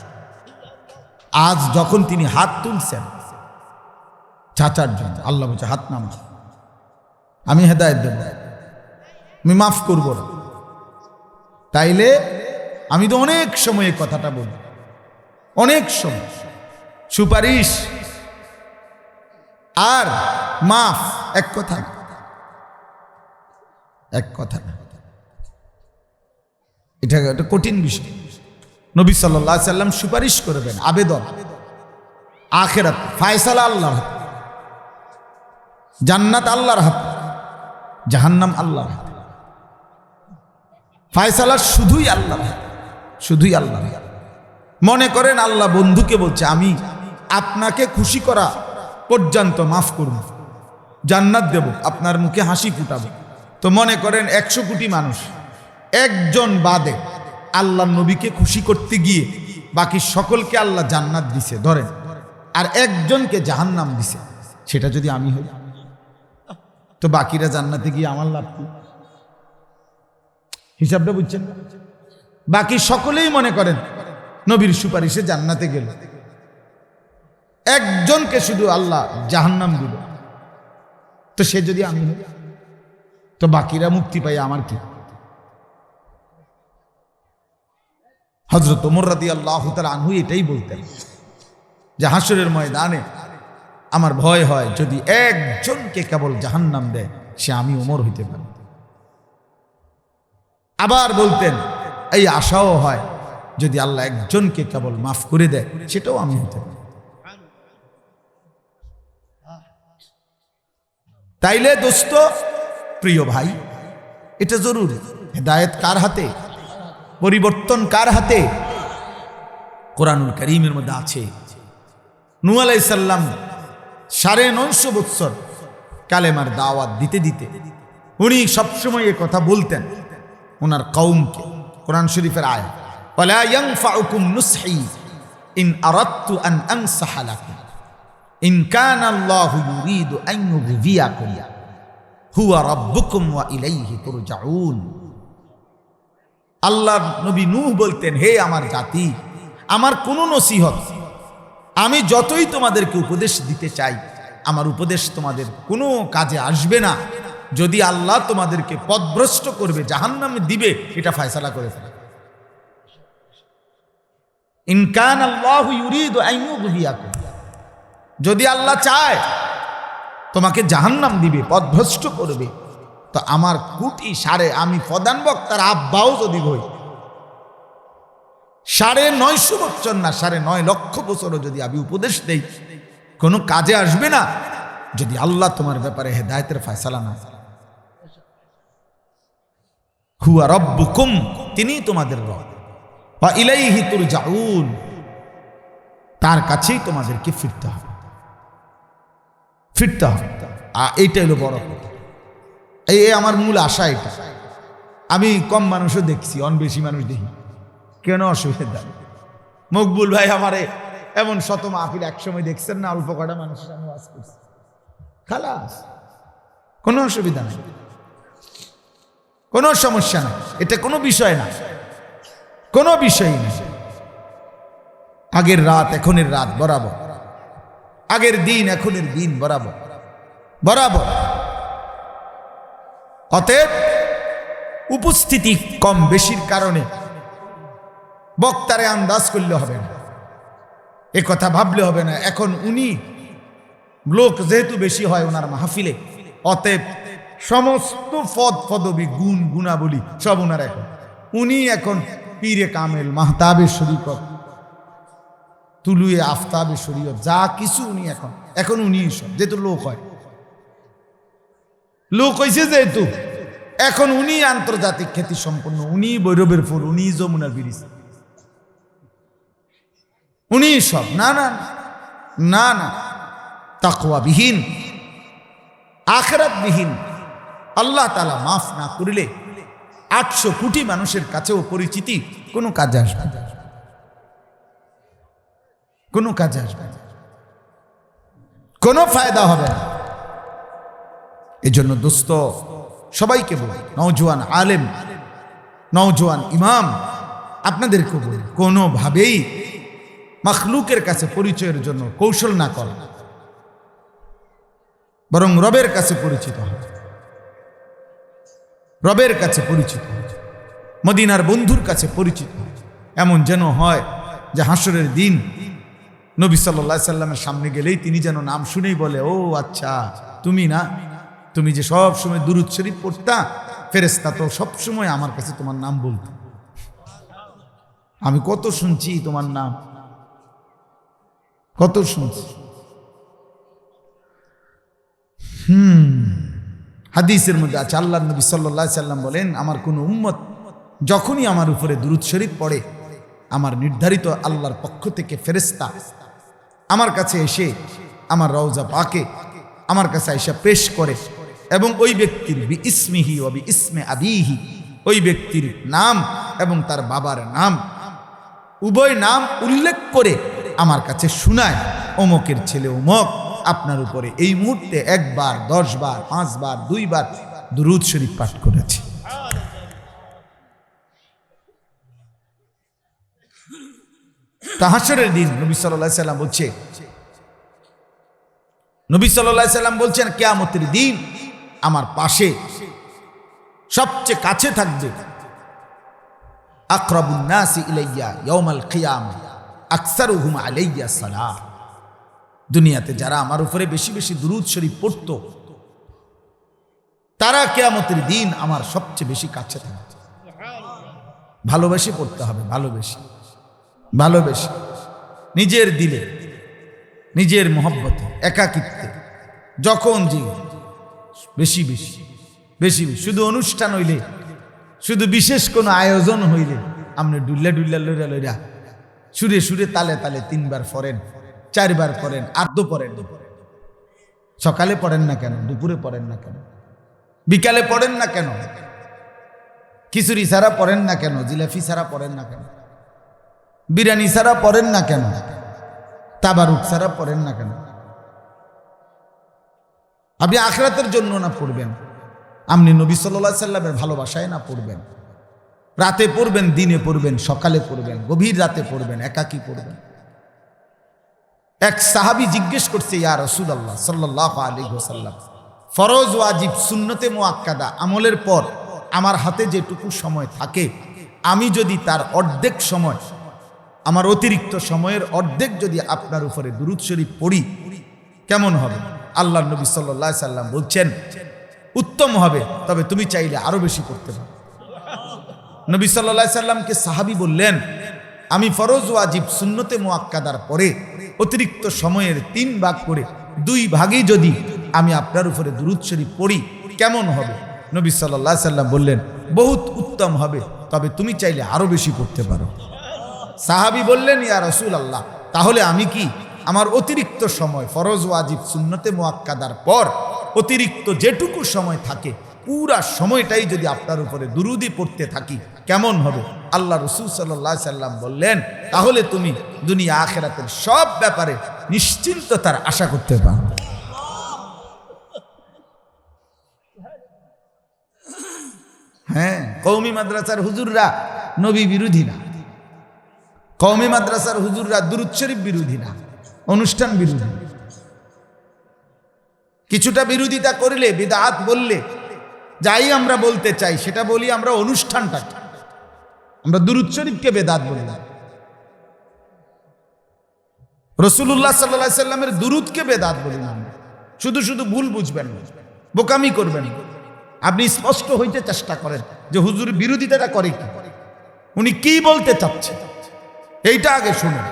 আজ যখন তিনি হাত তুলছেন চাচার জন্য, আল্লাহ বলছে হাত নামা, আমি হেদায়েত দেব, আমি মাফ করব না। তাইলে আমি তো অনেক সময় এই কথাটা বলি, অনেক সময় সুপারিশ আর মাফ এক কথা না, এক কথা না। এটা একটা কঠিন বিষয়। নবী সাল্লাল্লাহু আলাইহি সাল্লাম সুপারিশ করবেন, আবেদন আখিরাত ফয়সালা আল্লাহর হাতে, জান্নাত আল্লাহর হাতে, জাহান্নাম আল্লাহর হাতে। ফয়সালা শুধুই আল্লাহর হাতে, শুধুই আল্লাহর হাতে। মনে করেন আল্লাহ বন্ধুকে বলছে আমি আপনাকে খুশি করা পর্যন্ত মাফ করব, জান্নাত দেব, আপনার মুখে হাসি ফুটাবো। তো মনে করেন 100 কোটি মানুষ, একজন বাদে আল্লাহ নবীকে খুশি করতে গিয়ে বাকি সকলকে আল্লাহ জান্নাত দিছে ধরেন, আর একজনকে জাহান্নাম দিছে, সেটা যদি আমি হই, তো বাকিরা জান্নাতে গিয়ে আমার লাভ কি? হিসাবটা বুঝছেন? বাকি সকলেই মনে করেন নবীর সুপারিশে জান্নাতে গেল, একজনকে শুধু আল্লাহ জাহান্নাম দিল, তো সে যদি আমি হই, তো বাকিরা মুক্তি পাই, আমার কি? হযরত ওমর রাদিয়াল্লাহু তাআলা আনহু এটাই বলতেন যে হাসরের ময়দানে আমার ভয় হয় যদি একজনকে কেবল জাহান্নাম দেয়, সে আমি ওমর হইতে পারি। আবার বলতেন এই আশাও হয় যদি আল্লাহ একজনকে কেবল মাফ করে দেয়, সেটাও আমি হইতে পারি। তাইলে দোস্ত, প্রিয় ভাই, এটা জরুরি। হেদায়েত কার হাতে? পরিবর্তন কার হাতে? কোরআনুল কারীমের মধ্যে আছে নূহ আলাইহিস সালাম 950 বছর কালেমার দাওয়াত দিতে দিতে উনি সবসময় এই কথা বলতেন ওনার কওমকে। কোরআন শরীফের আয়াত, ওয়ালা ইয়ানফাউকুম নুসহি ইন আরাদতু আন আনসাহা লাকুম ইন কানা আল্লাহু ইউরিদু আন ইউগযিয়াকুম হুয়া রাব্বুকুম ওয়া ইলাইহি তুরজাউন। আল্লাহ নবী নূহ বলতেন, হে আমার জাতি, আমার কোন নসিহত, আমি যতই তোমাদেরকে উপদেশ দিতে চাই, আমার উপদেশ তোমাদের কোনো কাজে আসবে না যদি আল্লাহ তোমাদেরকে পথভ্রষ্ট করবে, জাহান্নামে দিবে, এটা ফয়সালা করে ফেলে। ইন কানা আল্লাহু ইউরিদু আন ইউগযিয়াকুম, যদি আল্লাহ চায় তোমাকে জাহান্নাম দিবে, পথভ্রষ্ট করবে, তো আমার কুটি সাড়ে, আমি প্রধান বক্তার আব্বাও যদি হই, 950 বছর না 9.5 লক্ষ বছরও যদি আমি উপদেশ দেই, কোনো কাজে আসবে না যদি আল্লাহ তোমার ব্যাপারে হেদায়েতের ফয়সালা না। হুয়া রাব্বুকুম তিনিই তোমাদের রব। ওয়া ইলাইহি তুরজাউন, তার কাছেই তোমাদেরকে ফিরতে হবে, ফিরতে হবে। এইটা হলো বড় কথা। এই আমার মূল আশা এটা। আমি কম মানুষও দেখছি, বেশি মানুষ দেখি, কেন অসুবিধা? মকবুল ভাই আমারে এমন শত মাহফিল একসময় দেখছেন না, অল্প কটা মানুষের আমি ওয়াজ করছি, খালাস, কোনো অসুবিধা নেই, কোনো সমস্যা নাই, এটা কোনো বিষয় না, কোনো বিষয় নেই। আগের রাত এখনের রাত বরাবর, আগের দিন এখনের দিন বরাবর বরাবর। অতএব উপস্থিতি কম বেশির কারণে বক্তারে আন্দাজ করলে হবে না, এ কথা ভাবলে হবে না। এখন উনি লোক যেহেতু বেশি হয় ওনার মাহফিলে, অতএব সমস্ত পদ পদবী গুণ গুণাবলী সব ওনার। এখন উনি এখন পীরে কামেল, মাহতাবে শরীফত, তুলুয়ে আফতাবে শরীয়ত, যা কিছু উনি এখন উনি সব, যেহেতু লোক হয়, লোক হয়েছে যেহেতু, এখন উনি আন্তর্জাতিক খ্যাতি সম্পন্ন, উনি বৈরবের ফুল, উনি যমুনার ব্রিজ, উনি সব। না না না না, তাকওয়া বিহীন, আখিরাত বিহীন আল্লাহ তাআলা মাফ না করিলে 800 কোটি মানুষের কাছেও পরিচিতি কোনো কাজে আসবে না, কোনো কাজে আসবে না, কোনো ফায়দা হবে না। এজন্য দোস্ত সবাইকে বলি, নওজোয়ান আলেম, নওজোয়ান ইমাম, আপনাদেরকে বলি, কোনোভাবেই মাখলুকের কাছে পরিচয়ের জন্য কৌশল না করা, বরং রবের কাছে পরিচিত হয়, রবের কাছে পরিচিত হয়, মদিনার বন্ধুর কাছে পরিচিত হয়। এমন যেন হয় যে হাসরের দিন নবী সাল্লাল্লাহু আলাইহি সাল্লামের সামনে গেলেই তিনি যেন নাম শুনেই বলে, ও আচ্ছা তুমি না, তুমি যে সব সময় দুরূদ শরীফ পড়তা, ফেরেশতা তো সব সময় আমার কাছে তোমার নাম বলতো, আমি কত শুনছি তোমার নাম, কত শুনছি। হাদিসের মধ্যে আছে, আল্লাহর নবী সাল্লাল্লাহু আলাইহি সাল্লাম বলেন, আমার কোন উম্মত যখনই আমার উপরে দুরূদ শরীফ পড়ে, আমার নির্ধারিত আল্লাহর পক্ষ থেকে ফেরেশতা আমার কাছে এসে আমার রওজা পাকে আমার কাছে এসে পেশ করে, এবং ওই ব্যক্তির বি ইসমিহি ওয়া বি ইসমে আবিহি, ওই ব্যক্তির নাম এবং তার বাবার নাম, উভয় নাম উল্লেখ করে আমার কাছে শোনায়, অমকের ছেলে অমক আপনার উপরে এই মুহূর্তে 1 বার, 10 বার, 5 বার, 2 বার দুরূদ শরীফ পাঠ করেছে। হাসরের দিন নবী সাল্লাল্লাহু আলাইহি সাল্লাম বলছে, নবী সাল্লাল্লাহু আলাইহি সাল্লাম বলছেন, কিয়ামতের দিন আমার পাশে সবচেয়ে কাছে থাকবে আকরাবুন নাসি ইলাইয়া ইয়াউমাল কিয়ামা আকসারুহুম আলাইয়া সালাহ। দুনিয়াতে যারা আমার উপরে বেশি বেশি দুরূদ শরীফ পড়তো, তারা কিয়ামতের দিন আমার সবচেয়ে বেশি কাছে থাকবে। ভালোবেসে পড়তে হবে, ভালোবেসে, ভালোবেসে, নিজের দিলে, নিজের মহব্বতে, একাকিত্বে, যখন যে বেশি বেশি বেশি বেশি, শুধু অনুষ্ঠান হইলে, শুধু বিশেষ কোনো আয়োজন হইলে আপনি ডুল্লা ডুল্লা লইরা লইরা সুরে সুরে তালে তালে 3 বার পড়েন, 4 বার পড়েন, আর্ধ পড়েন। সকালে পড়েন না কেন? দুপুরে পড়েন না কেন? বিকালে পড়েন না কেন? খিচুড়ি ছাড়া পড়েন না কেন? জিলাপি ছাড়া পড়েন না কেন? বিরিয়ানি ছাড়া পড়েন না কেন? তাবারুক ছাড়া পড়েন না কেন? আপনি আখিরাতের জন্য না পড়বেন, আপনি নবী সাল্লাল্লাহু আলাইহি সাল্লামের ভালোবাসায় না পড়বেন। রাতে পড়বেন, দিনে পড়বেন, সকালে পড়বেন, গভীর রাতে পড়বেন, একাকী পড়বেন। এক সাহাবী জিজ্ঞেস করছে, ইয়া রাসূলুল্লাহ সাল্লাল্লাহু আলাইহি ওয়াসাল্লাম, ফরজ ওয়াজিব সুন্নতে মুআক্কাদা আমলের পর আমার হাতে যেটুকু সময় থাকে, আমি যদি তার অর্ধেক সময়, আমার অতিরিক্ত সময়ের অর্ধেক যদি আপনার উপরে দুরূদ শরীফ পড়ি, কেমন হবে? আল্লাহর নবী সাল্লাল্লাহু আলাইহি সাল্লাম বলছেন, উত্তম হবে, তবে তুমি চাইলে আরো বেশি পড়তে পারো। নবী সাল্লাল্লাহু আলাইহি সাল্লামকে সাহাবী বললেন, আমি ফরজ ওয়াজিব সুন্নতে মুআক্কাদার পরে অতিরিক্ত সময়ের 3 ভাগ করে 2 ভাগই যদি আমি আপনার উপরে দুরূদ শরীফ পড়ি, কেমন হবে? নবী সাল্লাল্লাহু আলাইহি সাল্লাম বললেন, বহুত উত্তম হবে, তবে তুমি চাইলে আরো বেশি পড়তে পারো। সাহাবী বললেন, ইয়া রাসূলুল্লাহ, তাহলে আমি কি আমার অতিরিক্ত সময় ফরজ ওয়াজিব সুন্নতে মুআক্কাদার পর অতিরিক্ত যেটুকু সময় থাকে পুরা সময়টাই যদি আপনার উপরে দুরুদি পড়তে থাকি কেমন হবে? আল্লাহ রাসূল সাল্লাল্লাহু আলাইহি সাল্লাম বললেন, তাহলে তুমি দুনিয়া আখিরাতের সব ব্যাপারে নিশ্চিন্ততার আশা করতে পারো। হ্যাঁ, কওমি মাদ্রাসার হুজুররা নবী বিরোধী না, কওমি মাদ্রাসার হুজুররা দুরূদ শরীফ বিরোধী না, অনুষ্ঠান বিরোধী। কিছুটা বিরোধিতা করলে, বিদআত বললে, যাই আমরা বলতে চাই সেটা বলি আমরা অনুষ্ঠানটা, আমরা দুরূদ শরীফকে বেদাত বলি না, রাসূলুল্লাহ সাল্লাল্লাহু আলাইহি সাল্লামের দুরূদকে বেদাত বলি না। শুধু শুধু ভুল বুঝবেন না, বোকামি করবেন। আপনি স্পষ্ট হইতে চেষ্টা করেন যে হুজুর বিরোধিতাটা করে কি, উনি কি বলতে চাচ্ছে এইটা আগে শুনুন।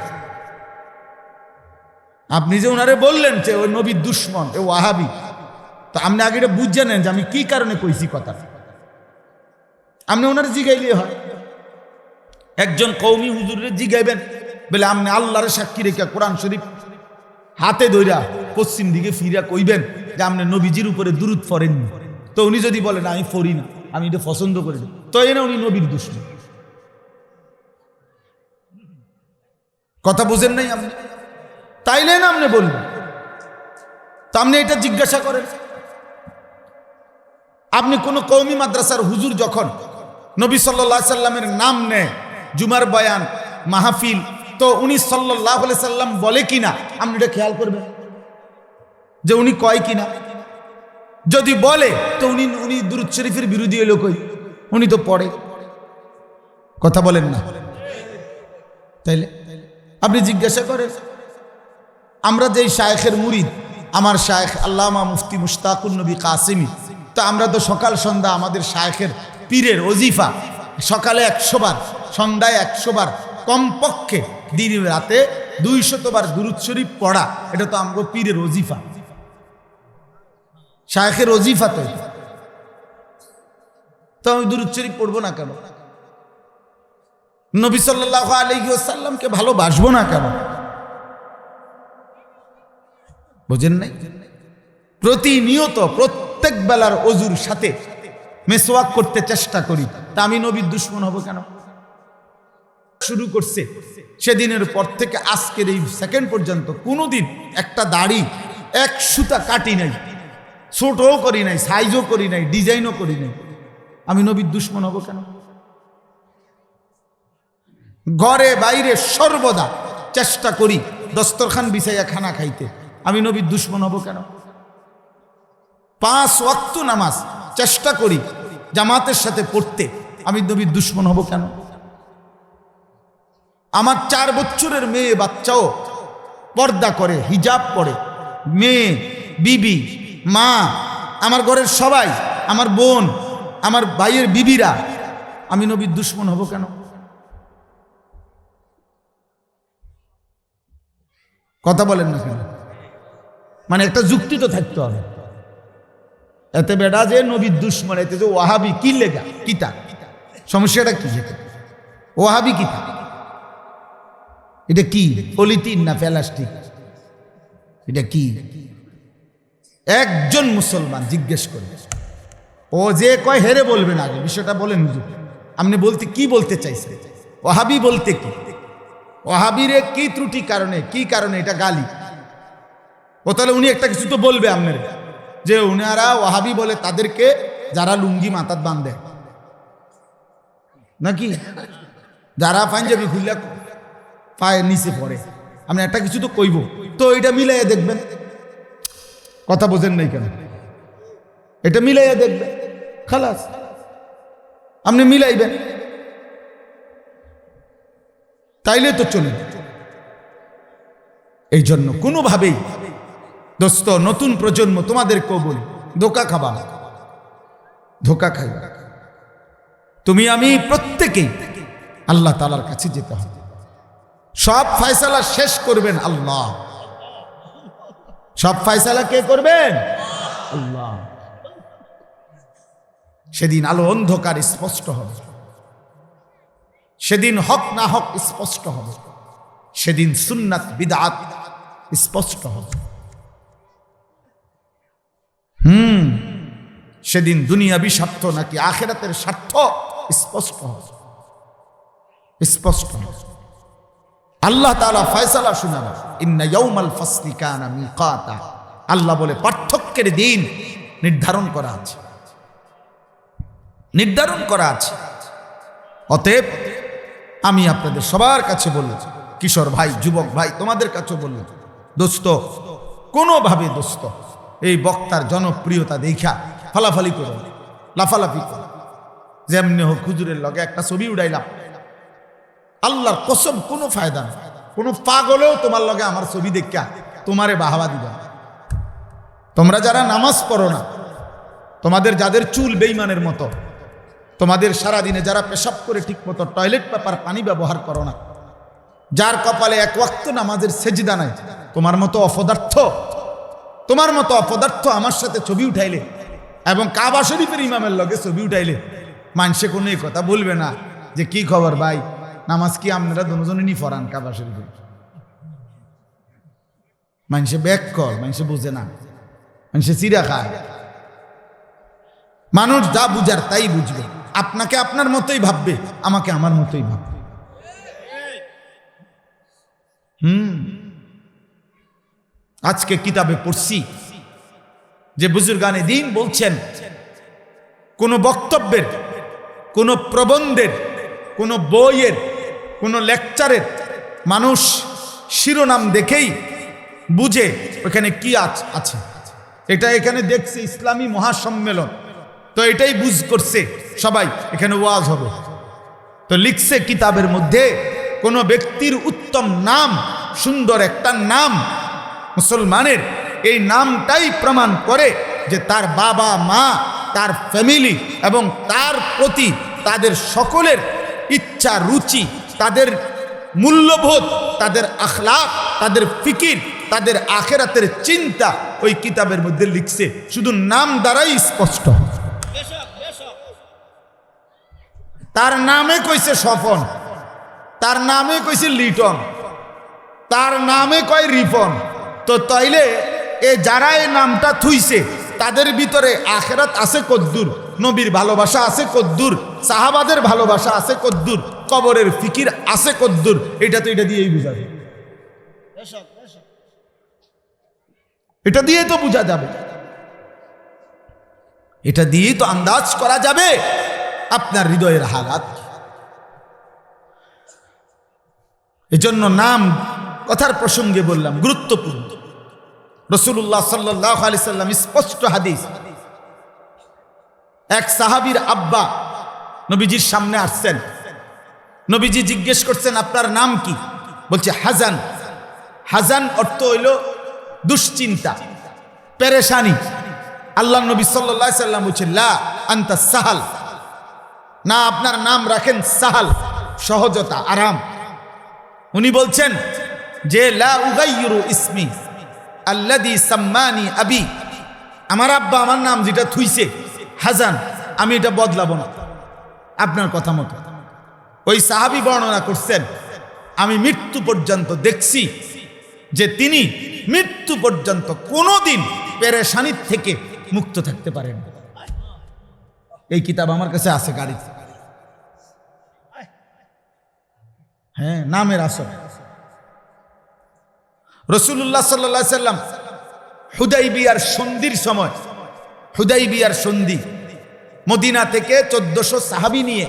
আপনি যে ওনারে বললেন যে ওই নবীর দুশ্মন, এ ওয়াহাবি, তো আপনি আগে এটা বুঝে নেন যে আমি কি কারণে কইছি কথাটা। আপনি ওনারে জিগাইলে হয়, একজন কওমি হুজুরে জিগাইবেন বলে আপনি আল্লাহর সাক্ষী রেখে কোরআন শরীফ হাতে ধইরা পশ্চিম দিকে ফিরা কইবেন যে আপনি নবীজির উপরে দুরূদ পড়েননি। তো উনি যদি বলেন আমি পড়ি না, আমি এটা পছন্দ করি না, তো এনে উনি নবীর দুশ্মন। কথা বুঝেন নাই আপনি? তাইলে না আপনি বলবেন, তা আপনি এটা জিজ্ঞাসা করেন। আপনি কোন কওমি মাদ্রাসার হুজুর যখন নবী সাল্লাল্লাহু আলাইহি সাল্লামের নাম নেয় জুমার বয়ান মাহফিল, তো উনি সাল্লাল্লাহু আলাইহি সাল্লাম বলে কিনা আপনি এটা খেয়াল করবেন যে উনি কয় কিনা। যদি বলে তো উনি দুরূদ শরীফের বিরোধী হলো কই? উনি তো পড়ে। কথা বলেন না? তাইলে আপনি জিজ্ঞাসা করেন। আমরা যেই শায়েখের মুরিদ, আমার শায়েখ আল্লামা মুফতি মুশতাকুন নবী কাসিমি, তো আমরা তো সকাল সন্ধ্যা আমাদের শায়েখের পীরের ওজিফা, সকালে 100 বার, সন্ধ্যায় 100 বার, কমপক্ষে দিন রাতে 200 বার দুরূদ শরীফ পড়া, এটা তো আমগো পীরের ওজিফা, শায়েখের ওজিফা। তো আমি দুরূদ শরীফ পড়বো না কেন? নবী সাল্লাল্লাহু আলাইহি ওয়াসাল্লামকে ভালোবাসবো না কেন? বুঝেন নাই? প্রতিনিয়ত প্রত্যেক বেলার ওযুর সাথে মেসওয়াক করতে চেষ্টা করি, তা আমি নবীর দুশমন হব কেন? শুরু করছে সেদিনের পর থেকে আজকের এই সেকেন্ড পর্যন্ত কোনোদিন একটা দাড়ি এক সুতা কাটি নাই, ছোটও করি নাই, সাইজও করি নাই, ডিজাইনও করি নাই। আমি নবীর দুশমন হব কেন? ঘরে বাইরে সর্বদা চেষ্টা করি দস্তরখান বিছাইয়া খানা খাইতে, আমি নবীর দুশমন হব কেন? 5 ওয়াক্ত নামাজ চেষ্টা করি জামাতের সাথে পড়তে, আমি নবীর দুশমন হব কেন? আমার 4 বছরের মেয়ে বাচ্চাও পর্দা করে, হিজাব পরে, মেয়ে, বিবি, মা, আমার ঘরের সবাই, আমার বোন, আমার ভাইয়ের বিবিরা, আমি নবীর দুশমন হব কেন? কথা বলেন না কেন? মানে একটা যুক্তি তো থাকতে হবে। এতে বেটা যে নবীর দুশমন, এতে যে ওয়াহাবি কি লেগা কিতা, সমস্যাটা কি? ওয়াহাবি কিতা, এটা কি পলিথিন না প্লাস্টিক? এটা কি? একজন মুসলমান জিজ্ঞেস করে, ও যে কয় হেরে বলবেন, আগে বিষয়টা বলেন হুজুর, আপনি বলতে কি বলতে চাইছেন? ওয়াহাবি বলতে কি? ওয়াহাবিরে কি ত্রুটি কারণে, কি কারণে এটা গালি? ও তাহলে উনি একটা কিছু তো বলবে আপনার, যে উনারা ওয়াহাবি বলে তাদেরকে যারা লুঙ্গি মাথাত বাঁধে নাকি, যারা পাঞ্জাবি খুললে পায়ের নিচে পড়ে, আপনি একটা কিছু তো কইব, তো এটা মিলাইয়া দেখবেন। কথা বোঝেন নাই কেন? এটা মিলাইয়া দেখবেন, খালাস, আপনি মিলাইবেন, তাইলে তো চলে। এই জন্য কোনোভাবেই দোস্ত, নতুন প্রজন্ম তোমাদেরকেও বলি, ধোকা খাবা না, ধোকা খাইবা। তুমি আমি প্রত্যেকেই আল্লাহ তাআলার কাছে যেতে হবে। সব ফয়সালা শেষ করবেন আল্লাহ। সব ফয়সালা কে করবেন? আল্লাহ। সেদিন আলো অন্ধকার স্পষ্ট হবে। সেদিন হক না হক স্পষ্ট হবে, সেদিন সুন্নাত বিদআত স্পষ্ট হবে। সেদিন দুনিয়াবি স্বার্থ নাকি আখিরাতের স্বার্থ স্পষ্ট হবে, স্পষ্ট হবে। আল্লাহ তাআলা ফয়সালা শোনাবেন, ইন্না ইয়াউমাল ফাসলি কানা মিকাতা। আল্লাহ বলে পার্থক্যের দিন নির্ধারণ করা আছে, নির্ধারণ করা আছে। অতএব আমি আপনাদের সবার কাছে বললাম, কিশোর ভাই, যুবক ভাই, তোমাদের কাছে বললাম, দোস্ত, কোনোভাবে দোস্ত এই বক্তার জনপ্রিয়তা দেখা ফালাফালি করো, লাফালাফি করো। যেমনি হোক হুজুরের লগে একটা ছবি উড়াইলাম, আল্লাহর কসম কোনো ফায়দা নেই। কোনো পাগলেও তোমার লগে আমার ছবি দেখা তোমারে বাহাবা দিবা। তোমরা যারা নামাজ পড়ো না, তোমাদের যাদের চুল বেঈমানের মতো, তোমাদের সারাদিনে যারা পেশাব করে ঠিক মতো টয়লেট পেপার পানি ব্যবহার করো না, যার কপালে এক ওয়াক্ত নামাজের সেজদা নাই, তোমার মতো অপদার্থ, তোমার মতো অপদার্থ আমার সাথে ছবি উঠাইলে এবং কাবা শরীফের ইমামের লগে ছবি উঠাইলে মানুষে কোনো এই কথা বলবে না যে কি খবর ভাই, নামাজ কি আপনারা দুজনে নি ফরান কাবা শরীফে। মানুষে ব্যাক কর, মানুষে বুঝে না, মানুষে চিরা খায়। মানুষ যা বুঝার তাই বুঝবে, আপনাকে আপনার মতোই ভাববে, আমাকে আমার মতোই ভাববে। আজকে কিতাবে পড়ছি যে বুজুর্গানে দ্বীন বলছেন, কোন বক্তব্যের, কোন প্রবন্ধের, কোন বইয়ের, কোন লেকচারের মানুষ শিরোনাম দেখেই বুঝে ওখানে কি আছে। এটা এখানে দেখছে ইসলামী মহাসম্মেলন, তো এটাই বুঝ করছে সবাই এখানে ওয়াজ হবে। তো লিখছে কিতাবের মধ্যে কোন ব্যক্তির উত্তম নাম, সুন্দর একটা নাম মুসলমানের, এই নামটাই প্রমাণ করে যে তার বাবা মা, তার ফ্যামিলি এবং তার প্রতি তাদের সকলের ইচ্ছা, রুচি, তাদের মূল্যবোধ, তাদের আখলাক, তাদের ফিকির, তাদের আখেরাতের চিন্তা ওই কিতাবের মধ্যে লিখছে। শুধু নাম দ্বারাই স্পষ্ট। তার নামে কইছে স্বপন, তার নামে কইছে লিটন, তার নামে কয় রিপন। তো তাইলে এ যারা এই নামটা থুইছে তাদের ভিতরে আখেরাত আছে কদ্দুর, নবীর ভালোবাসা আছে কদ্দুর, সাহাবাদের ভালোবাসা আছে কদ্দুর, কবরের ফিকির আছে কদ্দুর, এটা তো এটা দিয়েই বোঝা যাবে, এটা দিয়ে তো বোঝা যাবে, এটা দিয়েই তো আন্দাজ করা যাবে আপনার হৃদয়ের হালাত। এজন্য নাম কথার প্রসঙ্গে বললাম, গুরুত্বপূর্ণ। রাসূলুল্লাহ সাল্লাল্লাহু আলাইহি সাল্লাম স্পষ্ট হাদিস, এক সাহাবীর আব্বা নবীজির সামনে আসছেন, নবীজি জিজ্ঞেস করছেন আপনার নাম কি? বলছে হাজান। হাজান অর্থ হইল দুশ্চিন্তা, পেরেশানি। আল্লাহ নবী সাল্লাল্লাহু আলাইহি সাল্লাম বলছেন লা আনতা সাহাল, না আপনার নাম রাখেন সাহাল, সহজতা, আরাম। উনি বলছেন যে লা উগাইয়িরু ইসমি আল্লাযী সাম্মানি আবি, আমার আব্বা আমার নাম যেটা থুইছে হাজান, আমি এটা বদলাবো না আপনার কথা মতো। ওই সাহাবী বর্ণনা করছেন, আমি মৃত্যু পর্যন্ত দেখছি যে তিনি মৃত্যু পর্যন্ত কোনোদিন পেরেশানির থেকে মুক্ত থাকতে পারেন। এই কিতাব আমার কাছে আছে গাড়িতে, হ্যাঁ, নামের আসর। রাসূলুল্লাহ সাল্লাল্লাহু আলাইহি সাল্লাম হুদাইবিয়ার সন্ধির সময়, হুদাইবিয়ার সন্ধি, মদিনা থেকে 1400 সাহাবী নিয়ে